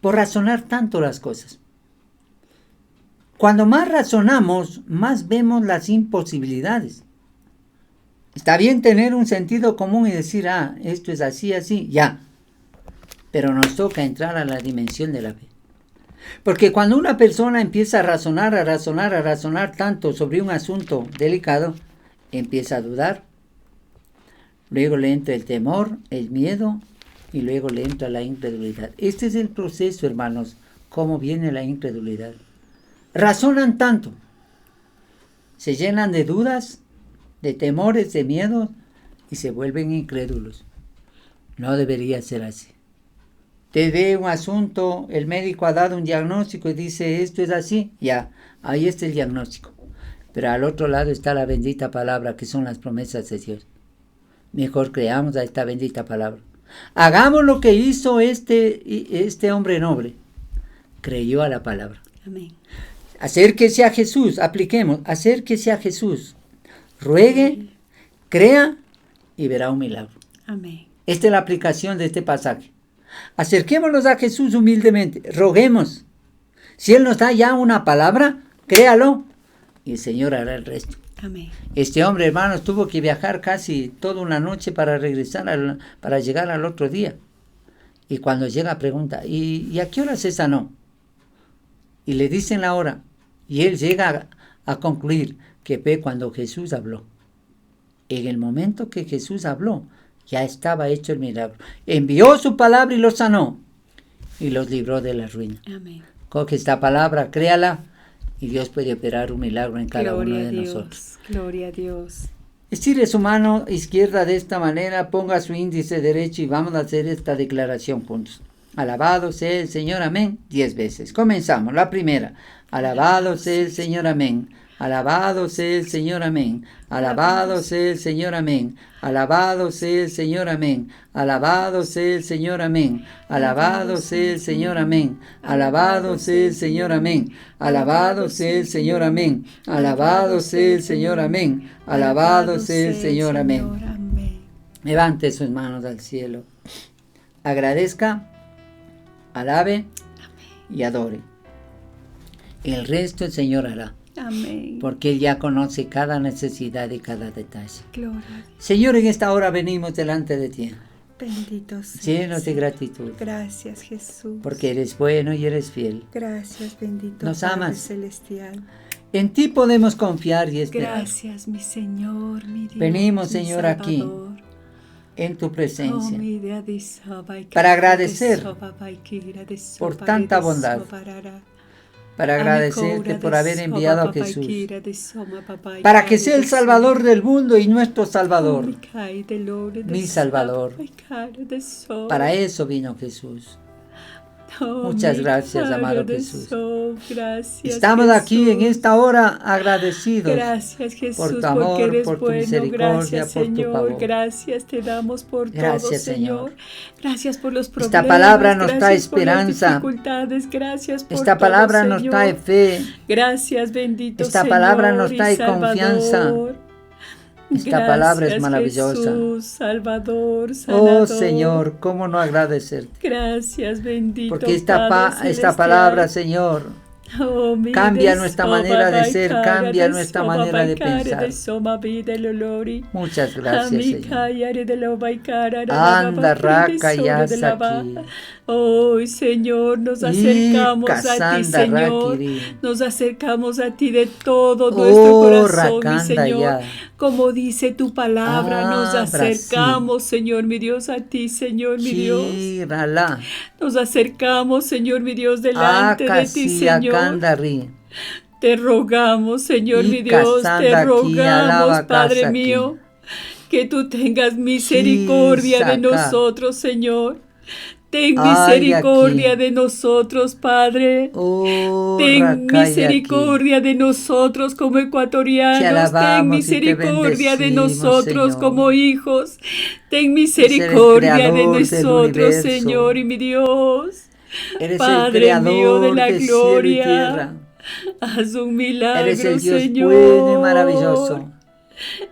Por razonar tanto las cosas. Cuando más razonamos, más vemos las imposibilidades. Está bien tener un sentido común y decir, esto es así, así, ya. Pero nos toca entrar a la dimensión de la fe. Porque cuando una persona empieza a razonar tanto sobre un asunto delicado, empieza a dudar. Luego le entra el temor, el miedo, y luego le entra la incredulidad. Este es el proceso, hermanos, cómo viene la incredulidad. Razonan tanto, se llenan de dudas, de temores, de miedos, y se vuelven incrédulos. No debería ser así. Te ve un asunto, el médico ha dado un diagnóstico y dice, esto es así, ya, ahí está el diagnóstico. Pero al otro lado está la bendita palabra, que son las promesas de Dios. Mejor creamos a esta bendita palabra. Hagamos lo que hizo este hombre noble. Creyó a la palabra.
Amén.
Acérquese a Jesús, apliquemos, acérquese a Jesús. Ruegue, crea y verá un milagro.
Amén.
Esta es la aplicación de este pasaje. Acerquémonos a Jesús humildemente, roguemos. Si Él nos da ya una palabra, créalo y el Señor hará el resto.
Amén.
Este hombre, hermanos, tuvo que viajar casi toda una noche para regresar, para llegar al otro día. Y cuando llega pregunta, ¿y a qué hora se sanó? Y le dicen la hora. Y él llega a concluir que fue cuando Jesús habló. En el momento que Jesús habló, ya estaba hecho el milagro. Envió su palabra y los sanó. Y los libró de la ruina.
Amén.
Coge esta palabra, créala. Y Dios puede operar un milagro en cada uno de nosotros.
Gloria a Dios.
Estire su mano izquierda de esta manera, ponga su índice derecho y vamos a hacer esta declaración juntos. Alabado sea el Señor, amén, 10 veces. Comenzamos, la primera. Alabado sea el Señor, amén. Alabado sea el Señor, amén. Alabado sea el Señor, amén. Alabado sea el Señor, amén. Alabado sea el Señor, amén. Alabado sea el Señor, amén. Alabado sea el Señor, amén. Alabado sea el Señor, amén. Alabado sea el Señor, amén. Alabado sea el Señor, amén. Levante sus manos al cielo. Agradezca, alabe y adore. El resto el Señor hará.
Amén.
Porque Él ya conoce cada necesidad y cada detalle.
Gloria.
Señor, en esta hora venimos delante de ti,
Bendito seas.
llenos de gratitud,
Gracias, Jesús.
porque eres bueno y eres fiel.
Gracias, bendito
Nos
Padre
amas.
celestial.
En ti podemos confiar y esperar.
Gracias, mi Señor, mi Dios.
Venimos,
mi
Señor, aquí,
Salvador.
en tu presencia,
Para
para agradecer por tanta bondad, para agradecerte por haber enviado a Jesús, para que sea el Salvador del mundo y nuestro Salvador, mi Salvador. Para eso vino Jesús. Muchas gracias, amado Jesús. Estamos aquí en esta hora agradecidos.
Gracias, Jesús,
por tu amor,
porque eres
por tu
bueno.
misericordia,
Gracias,
por tu
Señor.
favor.
Gracias te damos por
Gracias,
todo,
Señor.
Señor. Gracias por los problemas.
Esta palabra nos trae
gracias por las
esperanza.
dificultades. Gracias por
Esta
todo,
palabra nos
Señor.
trae fe.
Gracias, bendito
Esta
Señor
palabra nos
y
trae
Salvador.
confianza. Esta palabra es
Gracias,
maravillosa.
Jesús, Salvador, Sanador.
Oh Señor, ¿cómo no agradecerte?
Gracias, bendito
Porque esta
Padre celestial.
palabra, Señor,
Oh, mi
cambia nuestra manera de ser,
desobabaikara,
cambia nuestra manera de
desobabaikara,
pensar.
desobabidolori.
Muchas gracias, Señor.
Amikayare de la baikara,
Anda, raka, yasaki.
Oh, Señor, nos
Y
acercamos a ti,
kasanda,
Señor.
rakiri.
Nos acercamos a ti de todo nuestro
Oh,
corazón, mi
rakanda,
Señor.
ya.
Como dice tu palabra, nos acercamos,
Brasil.
Señor, mi Dios, a ti, Señor, mi Dios.
Chirala.
Nos acercamos, Señor, mi Dios, delante de ti,
Akasi,
Señor.
akandari.
Te rogamos, Señor,
Y
mi Dios,
casanda
te
aquí,
rogamos,
alaba
Padre
casa aquí.
mío, que tú tengas misericordia de
Saca.
nosotros, Señor. Ten
Ay,
misericordia
aquí.
de nosotros, Padre.
Oh,
Ten
rakaya
misericordia de nosotros como
Te
ecuatorianos, ten
alabamos y te
misericordia de
bendecimos,
nosotros
Señor.
como hijos, ten
el
misericordia de
creador del
nosotros,
universo.
Señor y mi Dios.
Eres
Padre
el
mío de
creador
la
de cielo y
gloria,
tierra.
haz un milagro,
Eres el Dios
Señor.
bueno y maravilloso,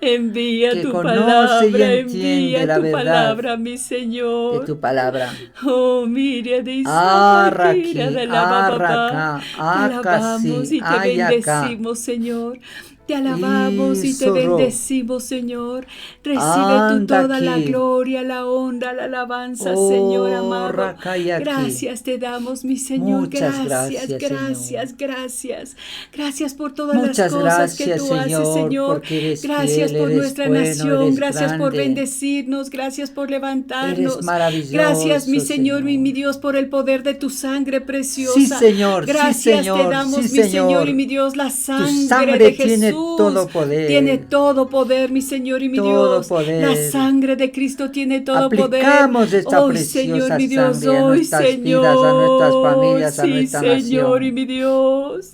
Envía
que
tu
conoce y
palabra,
entiende
envía
la
tu
verdad
palabra, mi
de
Señor.
tu palabra.
Oh, mira de
Arraki,
Isapaquira de la papá.
arraca,
Te alabamos
acasi,
y te
ayaca.
bendecimos, Señor. Te alabamos y te
Zorro.
bendecimos, Señor. Recibe tú
Anda
toda la
aquí.
gloria, la honra, la alabanza,
Oh,
Señor amado.
rakayaki.
Gracias te damos, mi Señor.
Muchas
Gracias,
gracias,
gracias,
Señor.
gracias. Gracias por todas
Muchas
las cosas que
gracias,
tú haces,
Señor,
Señor.
porque eres
Gracias
fiel,
por
eres
nuestra
bueno,
nación.
eres
Gracias por
grande.
bendecirnos. Gracias por levantarnos.
Eres maravilloso,
Gracias, mi Señor,
Señor.
mi Dios, por el poder de tu sangre preciosa.
Sí, Señor, sí,
Gracias
Señor,
te damos,
sí,
mi Señor
Señor.
y mi Dios, la
Tu
sangre
sangre
de Jesús.
tiene todo poder.
Tiene todo poder, mi Señor y mi
Todo
Dios.
poder.
La sangre de Cristo tiene todo
Aplicamos
poder.
esta
Hoy,
preciosa
Señor, mi Dios,
sangre a
hoy,
nuestras
Señor.
vidas, a nuestras familias, a
Sí,
nuestra
Señor
nación.
y mi Dios.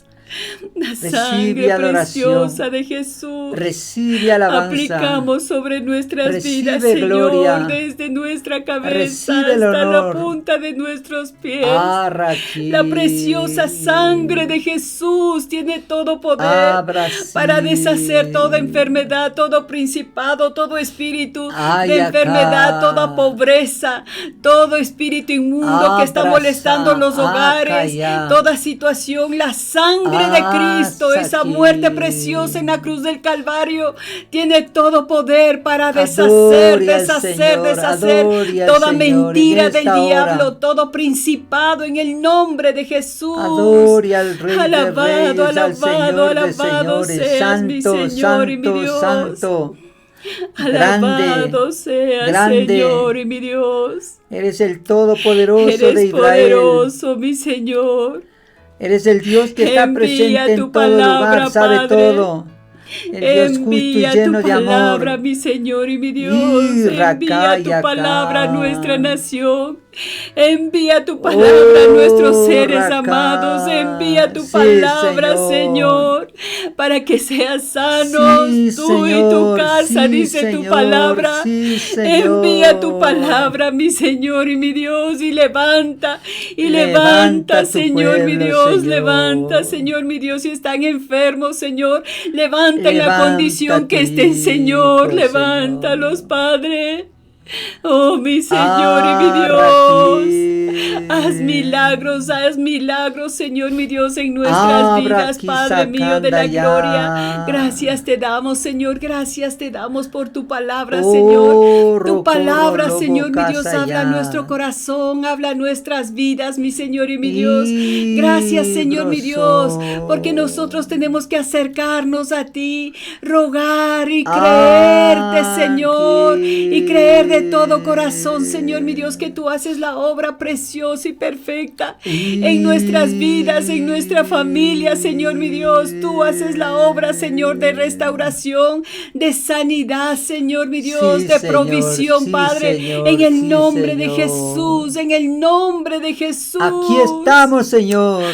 La
Recibe
sangre
adoración.
preciosa de Jesús.
Recibe alabanza.
Aplicamos sobre nuestras
Recibe
vidas, Señor,
gloria.
desde nuestra cabeza
Recibe el
hasta la
honor.
punta de nuestros pies.
Arraki.
La preciosa sangre de Jesús tiene todo poder
Abrasi.
para deshacer toda enfermedad, todo principado, todo espíritu
Ay,
de
acá.
enfermedad, toda pobreza, todo espíritu inmundo que está
Abrasa.
molestando los hogares,
Acá ya.
toda situación. La sangre de Cristo, esa
Asaki.
muerte preciosa en la cruz del Calvario, tiene todo poder para
Adore
deshacer,
al
deshacer,
Señor,
deshacer
adore al
toda
Señor
mentira
en
del
esta
diablo,
hora.
todo principado en el nombre de Jesús.
Adore al Rey
Alabado,
de Reyes, al
alabado,
Señor de
alabado
Señores.
seas mi
Santo,
Señor y mi
santo,
Dios.
santo.
Alabado seas,
grande.
Señor y mi Dios.
Eres el Todopoderoso de
Eres
Israel.
poderoso, mi Señor.
Eres el Dios que está
Envía
presente
tu
en todo
palabra,
lugar, sabe
Padre.
todo. El Dios justo y
Envía
lleno
tu
de
palabra,
amor.
mi Señor y mi Dios.
Y
Envía tu
racaya
palabra a
acá.
nuestra nación. Envía tu palabra a nuestros seres
Racá.
amados. Envía tu
Sí,
palabra,
Señor.
para que seas sanos
Sí,
tú y tu
Señor,
casa,
sí,
dice tu
Señor,
palabra.
sí, Señor.
Envía tu palabra, mi Señor y mi Dios, y levanta,
Levanta tu
Señor, mi
pueblo,
Dios,
Señor.
levanta, Señor, mi Dios, si están enfermos, Señor, levanta en la
Levanta
condición que
tu
estén, Señor,
hijo,
levántalos,
Señor.
Padre. Oh, mi Señor y mi Dios. Haz milagros, Señor, mi Dios, en nuestras vidas, Padre mío de la gloria. Gracias te damos, Señor, gracias te damos por tu palabra, Señor. Tu palabra, Señor, mi Dios, habla a nuestro corazón, habla a nuestras vidas, mi Señor y mi Dios. Gracias, Señor, mi Dios, porque nosotros tenemos que acercarnos a ti, rogar y creerte, Señor, y creer de todo corazón, Señor, mi Dios, que tú haces la obra preciosa y perfecta en nuestras vidas, en nuestra familia, Señor, mi Dios. Tú haces la obra, Señor, de restauración, de sanidad, Señor, mi Dios,
Sí,
de
Señor,
provisión,
sí,
Padre,
Señor,
en el
sí,
nombre de
Señor.
Jesús, en el nombre de Jesús.
Aquí estamos, Señor,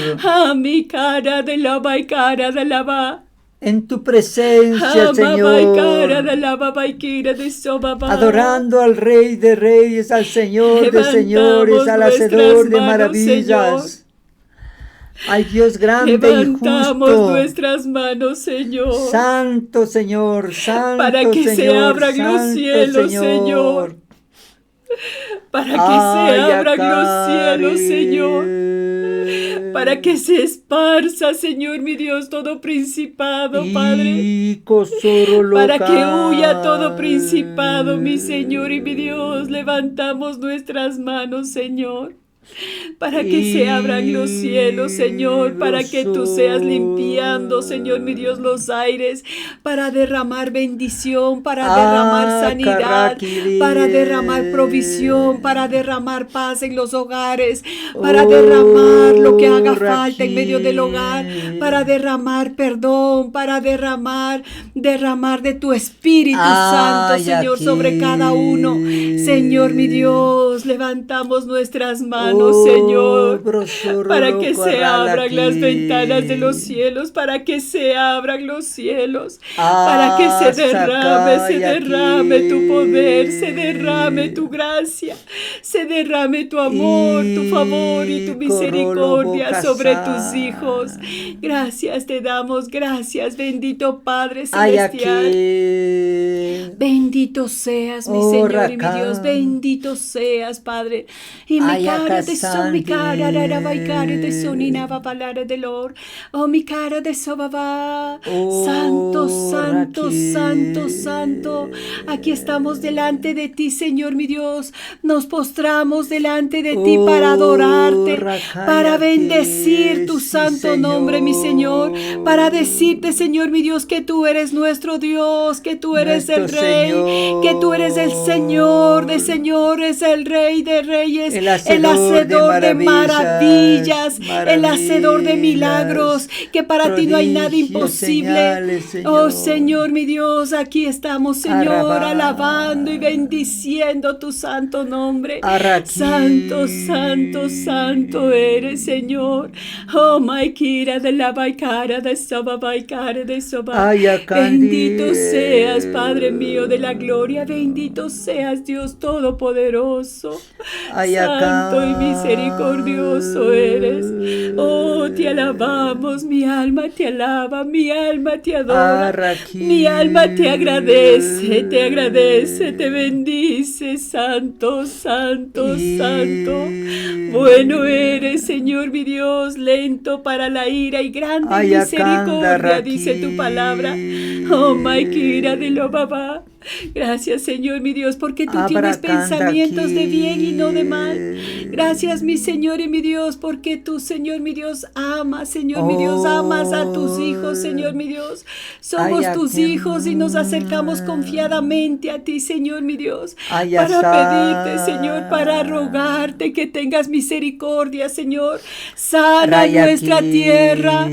Mi cara de lava y cara de lava.
en tu presencia, Señor, adorando al Rey de Reyes, al Señor de
Levantamos
Señores, al
nuestras
Hacedor de
manos,
maravillas. al Dios grande y
Levantamos
justo.
nuestras manos, Señor,
Santo Señor, Santo
para que se
Señor,
abran los
Santo
cielos, Señor. Para que se abran los cielos, Señor. Para que se esparza, Señor, mi Dios, todo principado, Padre. Para que huya todo principado, mi Señor y mi Dios. Levantamos nuestras manos, Señor. Para que se abran los cielos, Señor, para que tú seas limpiando, Señor, mi Dios, los aires, para derramar bendición, para derramar sanidad, para derramar provisión, para derramar paz en los hogares, para derramar lo que haga falta en medio del hogar, para derramar perdón, para derramar de tu Espíritu Santo, Señor, sobre cada uno. Señor, mi Dios, levantamos nuestras manos, Señor, para que se abran las ventanas de los cielos, para que se abran los cielos, para que se derrame tu poder, se derrame tu gracia, se derrame tu amor, tu favor y tu misericordia sobre tus hijos. Gracias te damos, gracias, bendito Padre Celestial. Bendito seas, mi Señor y mi Dios, bendito seas, Padre. Y mi cara de son, mi cara, de sonina, papalare de Lord. Oh, mi cara de sobaba. Santo, santo, santo, santo. Aquí estamos delante de ti, Señor, mi Dios. Nos postramos delante de ti para adorarte, para bendecir tu santo nombre, mi Señor. Para decirte, Señor, mi Dios, que tú eres nuestro Dios, que tú eres el Rey, que tú eres el Señor de señores, el Rey de reyes, el hacedor de maravillas, el hacedor de milagros, que para ti no hay nada imposible. Oh Señor, mi Dios, aquí estamos, Señor, alabando y bendiciendo tu santo nombre. Santo, santo, santo eres, Señor. Oh, Maikira de la Baikara de Soba, Baikara de Soba. Bendito seas, Padre mío de la gloria, bendito seas, Dios Todopoderoso. Santo y misericordioso eres. Oh, te alabamos, mi alma te alaba, mi alma te adora, mi alma te agradece, te bendice, santo, santo, santo. Bueno eres, Señor mi Dios, lento para la ira y grande en misericordia, dice tu palabra. Oh, Maikira de lo babá. Gracias, Señor, mi Dios, porque tú tienes pensamientos de bien y no de mal. Gracias, mi Señor y mi Dios, porque tú, Señor, mi Dios, amas, Señor, mi Dios, amas a tus hijos, Señor, mi Dios. Somos tus hijos y nos acercamos confiadamente a ti, Señor, mi Dios, para pedirte, Señor, para rogarte que tengas misericordia, Señor. Sana nuestra tierra,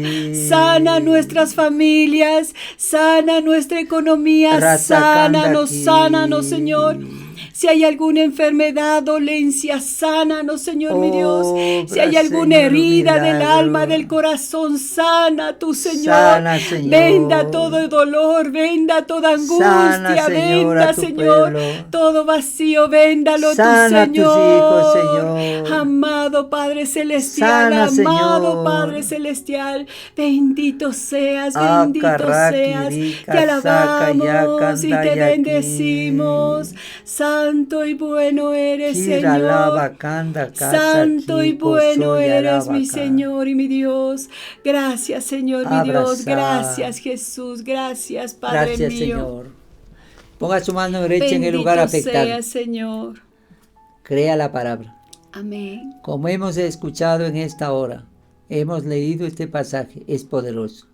sana nuestras familias, sana nuestra economía, sánanos, Señor. Si hay alguna enfermedad, dolencia, sánanos, Señor, mi Dios. Si hay alguna herida del alma, del corazón, sana tu Señor. Venda todo dolor, venda toda angustia, venda, Señor, todo vacío, véndalo tu Señor. Amado Padre Celestial, amado Padre Celestial, bendito seas, te alabamos y te bendecimos. Santo y bueno eres, Señor. Santo y bueno eres, mi Señor y mi Dios. Gracias, Señor, mi Dios. Gracias, Jesús. Gracias, Padre mío.
Señor. Ponga su mano derecha en el lugar afectado.
Sea, Señor.
Crea la palabra.
Amén.
Como hemos escuchado en esta hora, hemos leído este pasaje, es poderoso.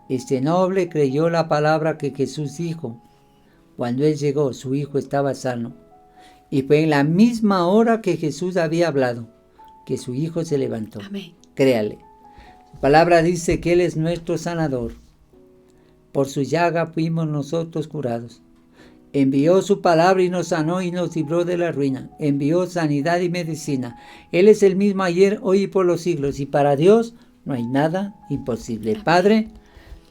Este noble creyó la palabra que Jesús dijo. Cuando él llegó, su hijo estaba sano. Y fue en la misma hora que Jesús había hablado, que su hijo se levantó.
Amén.
Créale. Su palabra dice que Él es nuestro sanador. Por su llaga fuimos nosotros curados. Envió su palabra y nos sanó y nos libró de la ruina. Envió sanidad y medicina. Él es el mismo ayer, hoy y por los siglos. Y para Dios no hay nada imposible. Amén. Padre,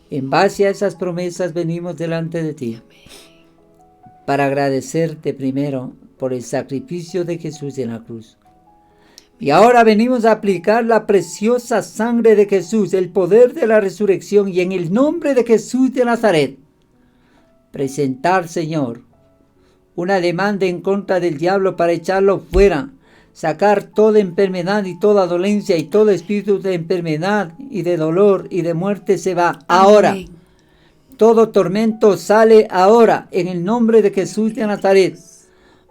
en base a esas promesas venimos delante de ti.
Amén. Para
agradecerte primero por el sacrificio de Jesús en la cruz. Y ahora venimos a aplicar la preciosa sangre de Jesús, el poder de la resurrección, y en el nombre de Jesús de Nazaret, presentar, Señor, una demanda en contra del diablo para echarlo fuera, sacar toda enfermedad y toda dolencia y todo espíritu de enfermedad y de dolor y de muerte se va ahora.
Amén.
Todo tormento sale ahora en el nombre de Jesús de Nazaret.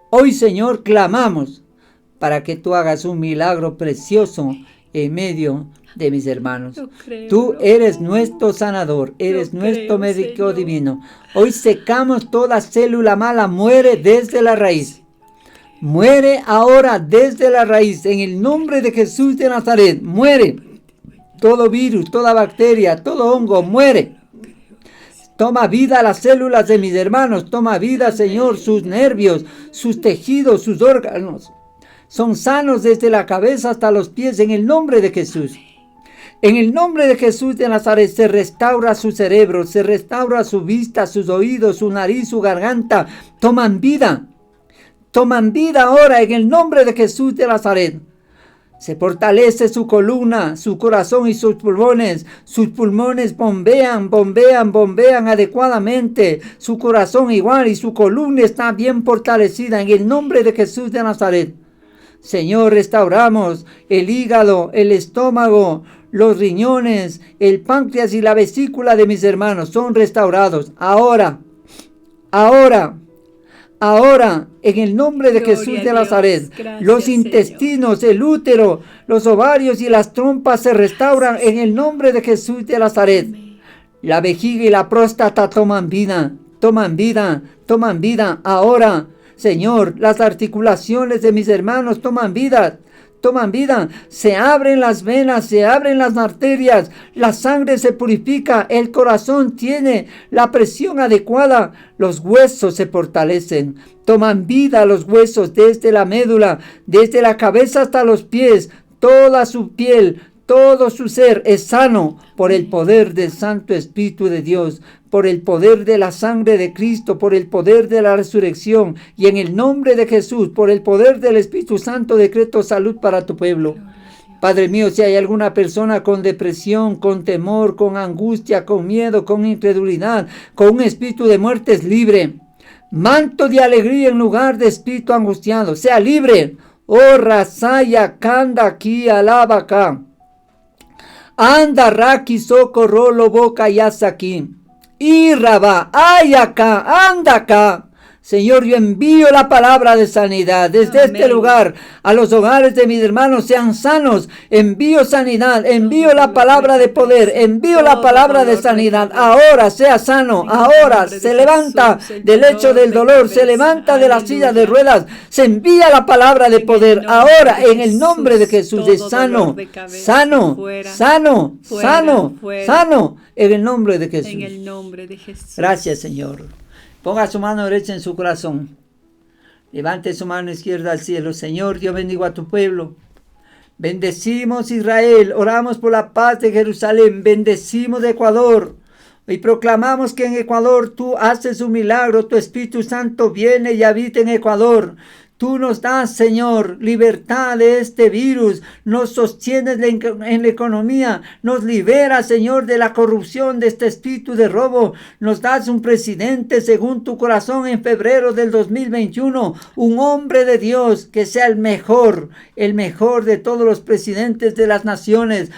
Hoy, Señor, clamamos para que tú hagas un milagro precioso en medio de mis hermanos.
Lo creo,
Tú
lo
eres
creo.
nuestro sanador, eres
Lo
nuestro
creo,
médico
Señor.
divino. Hoy secamos toda célula mala, muere desde la raíz. Muere ahora desde la raíz, en el nombre de Jesús de Nazaret. Muere todo virus, toda bacteria, todo hongo, muere. Toma vida a las células de mis hermanos, toma vida, Señor, sus nervios, sus tejidos, sus órganos. Son sanos desde la cabeza hasta los pies, en el nombre de Jesús. En el nombre de Jesús de Nazaret se restaura su cerebro, se restaura su vista, sus oídos, su nariz, su garganta. Toman vida ahora en el nombre de Jesús de Nazaret. Se fortalece su columna, su corazón y sus pulmones. Sus pulmones bombean adecuadamente. Su corazón igual y su columna está bien fortalecida en el nombre de Jesús de Nazaret. Señor, restauramos el hígado, el estómago, los riñones, el páncreas y la vesícula de mis hermanos son restaurados. Ahora, en el nombre de
Gloria
Jesús
a
de Nazaret,
Dios. Gracias,
los intestinos, el útero, los ovarios y las trompas se restauran en el nombre de Jesús de Nazaret.
Amén.
La vejiga y la próstata toman vida ahora. Señor, las articulaciones de mis hermanos toman vida. Se abren las venas, se abren las arterias, la sangre se purifica, el corazón tiene la presión adecuada, los huesos se fortalecen. Toman vida los huesos desde la médula, desde la cabeza hasta los pies, toda su piel, todo su ser es sano por el poder del Santo Espíritu de Dios, por el poder de la sangre de Cristo, por el poder de la resurrección y en el nombre de Jesús, por el poder del Espíritu Santo, decreto salud para tu pueblo. Padre mío, si hay alguna persona con depresión, con temor, con angustia, con miedo, con incredulidad, con un espíritu de muerte, es libre. Manto de alegría en lugar de espíritu angustiado, sea libre. Oh, Rasaya, Kanda, aquí, alaba acá. Anda, Raki, socorro, lo boca y hasta aquí. Y Rabá, ay acá, anda acá. Señor, yo envío la palabra de sanidad desde
Amén.
este lugar a los hogares de mis hermanos, sean sanos. Envío sanidad, envío la palabra de poder, envío la palabra de sanidad. Ahora sea sano, ahora se levanta del lecho del dolor, se levanta de la silla de ruedas, se envía la palabra de poder. Ahora en el nombre de Jesús es sano, sano, sano, sano, sano, en el nombre de Jesús.
En el nombre de Jesús.
Gracias, Señor. Ponga su mano derecha en su corazón. Levante su mano izquierda al cielo. Señor, Dios bendigo a tu pueblo. Bendecimos Israel. Oramos por la paz de Jerusalén. Bendecimos Ecuador. Y proclamamos que en Ecuador tú haces un milagro. Tu Espíritu Santo viene y habita en Ecuador. Tú nos das, Señor, libertad de este virus, nos sostienes en la economía, nos liberas, Señor, de la corrupción, de este espíritu de robo. Nos das un presidente según tu corazón en febrero del 2021, un hombre de Dios que sea el mejor de todos los presidentes de las naciones.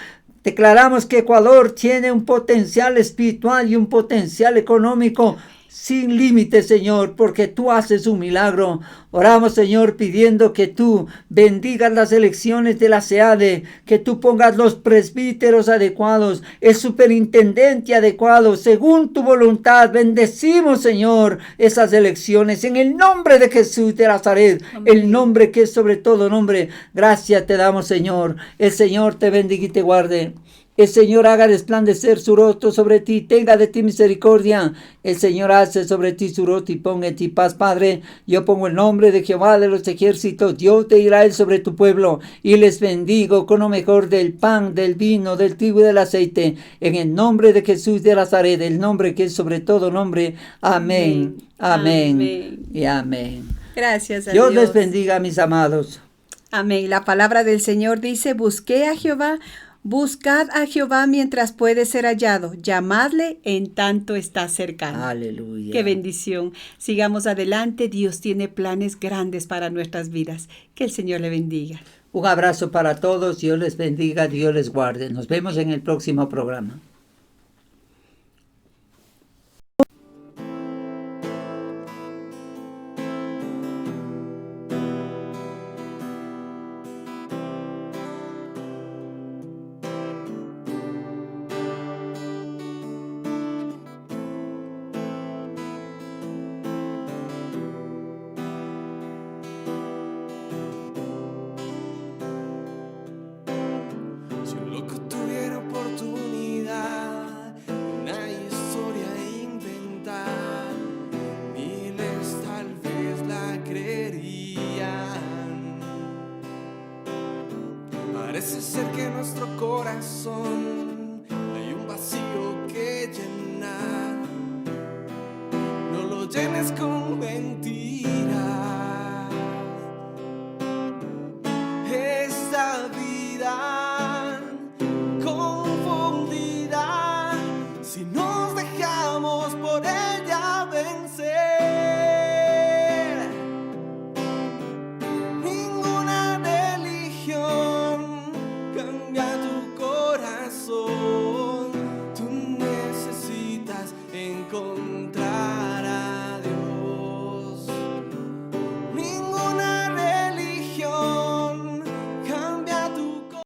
Declaramos que Ecuador tiene un potencial espiritual y un potencial económico sin límites, Señor, porque tú haces un milagro. Oramos, Señor, pidiendo que tú bendigas las elecciones de la SEADE, que tú pongas los presbíteros adecuados, el superintendente adecuado, según tu voluntad. Bendecimos, Señor, esas elecciones en el nombre de Jesús de Nazaret,
Amén.
el nombre que es sobre todo nombre. Gracias te damos, Señor. El Señor te bendiga y te guarde. El Señor haga resplandecer su rostro sobre ti, tenga de ti misericordia. El Señor hace sobre ti su rostro y ponga en ti paz, Padre. Yo pongo el nombre de Jehová de los ejércitos, Dios de Israel, sobre tu pueblo, y les bendigo con lo mejor del pan, del vino, del trigo y del aceite, en el nombre de Jesús de Nazaret, el nombre que es sobre todo nombre. Amén, amén,
Amén.
y amén.
Gracias a
Dios
Dios.
les bendiga, mis amados.
Amén. La palabra del Señor dice, buscad a Jehová mientras puede ser hallado, llamadle en tanto está cercano.
Aleluya.
Qué bendición. Sigamos adelante. Dios tiene planes grandes para nuestras vidas. Que el Señor le bendiga.
Un abrazo para todos. Dios les bendiga, Dios les guarde. Nos vemos en el próximo programa.
Si un loco tuviera oportunidad, una historia a inventar, miles tal vez la creerían. Parece ser que en nuestro corazón hay un vacío que llenar. No lo llenes con mentiras.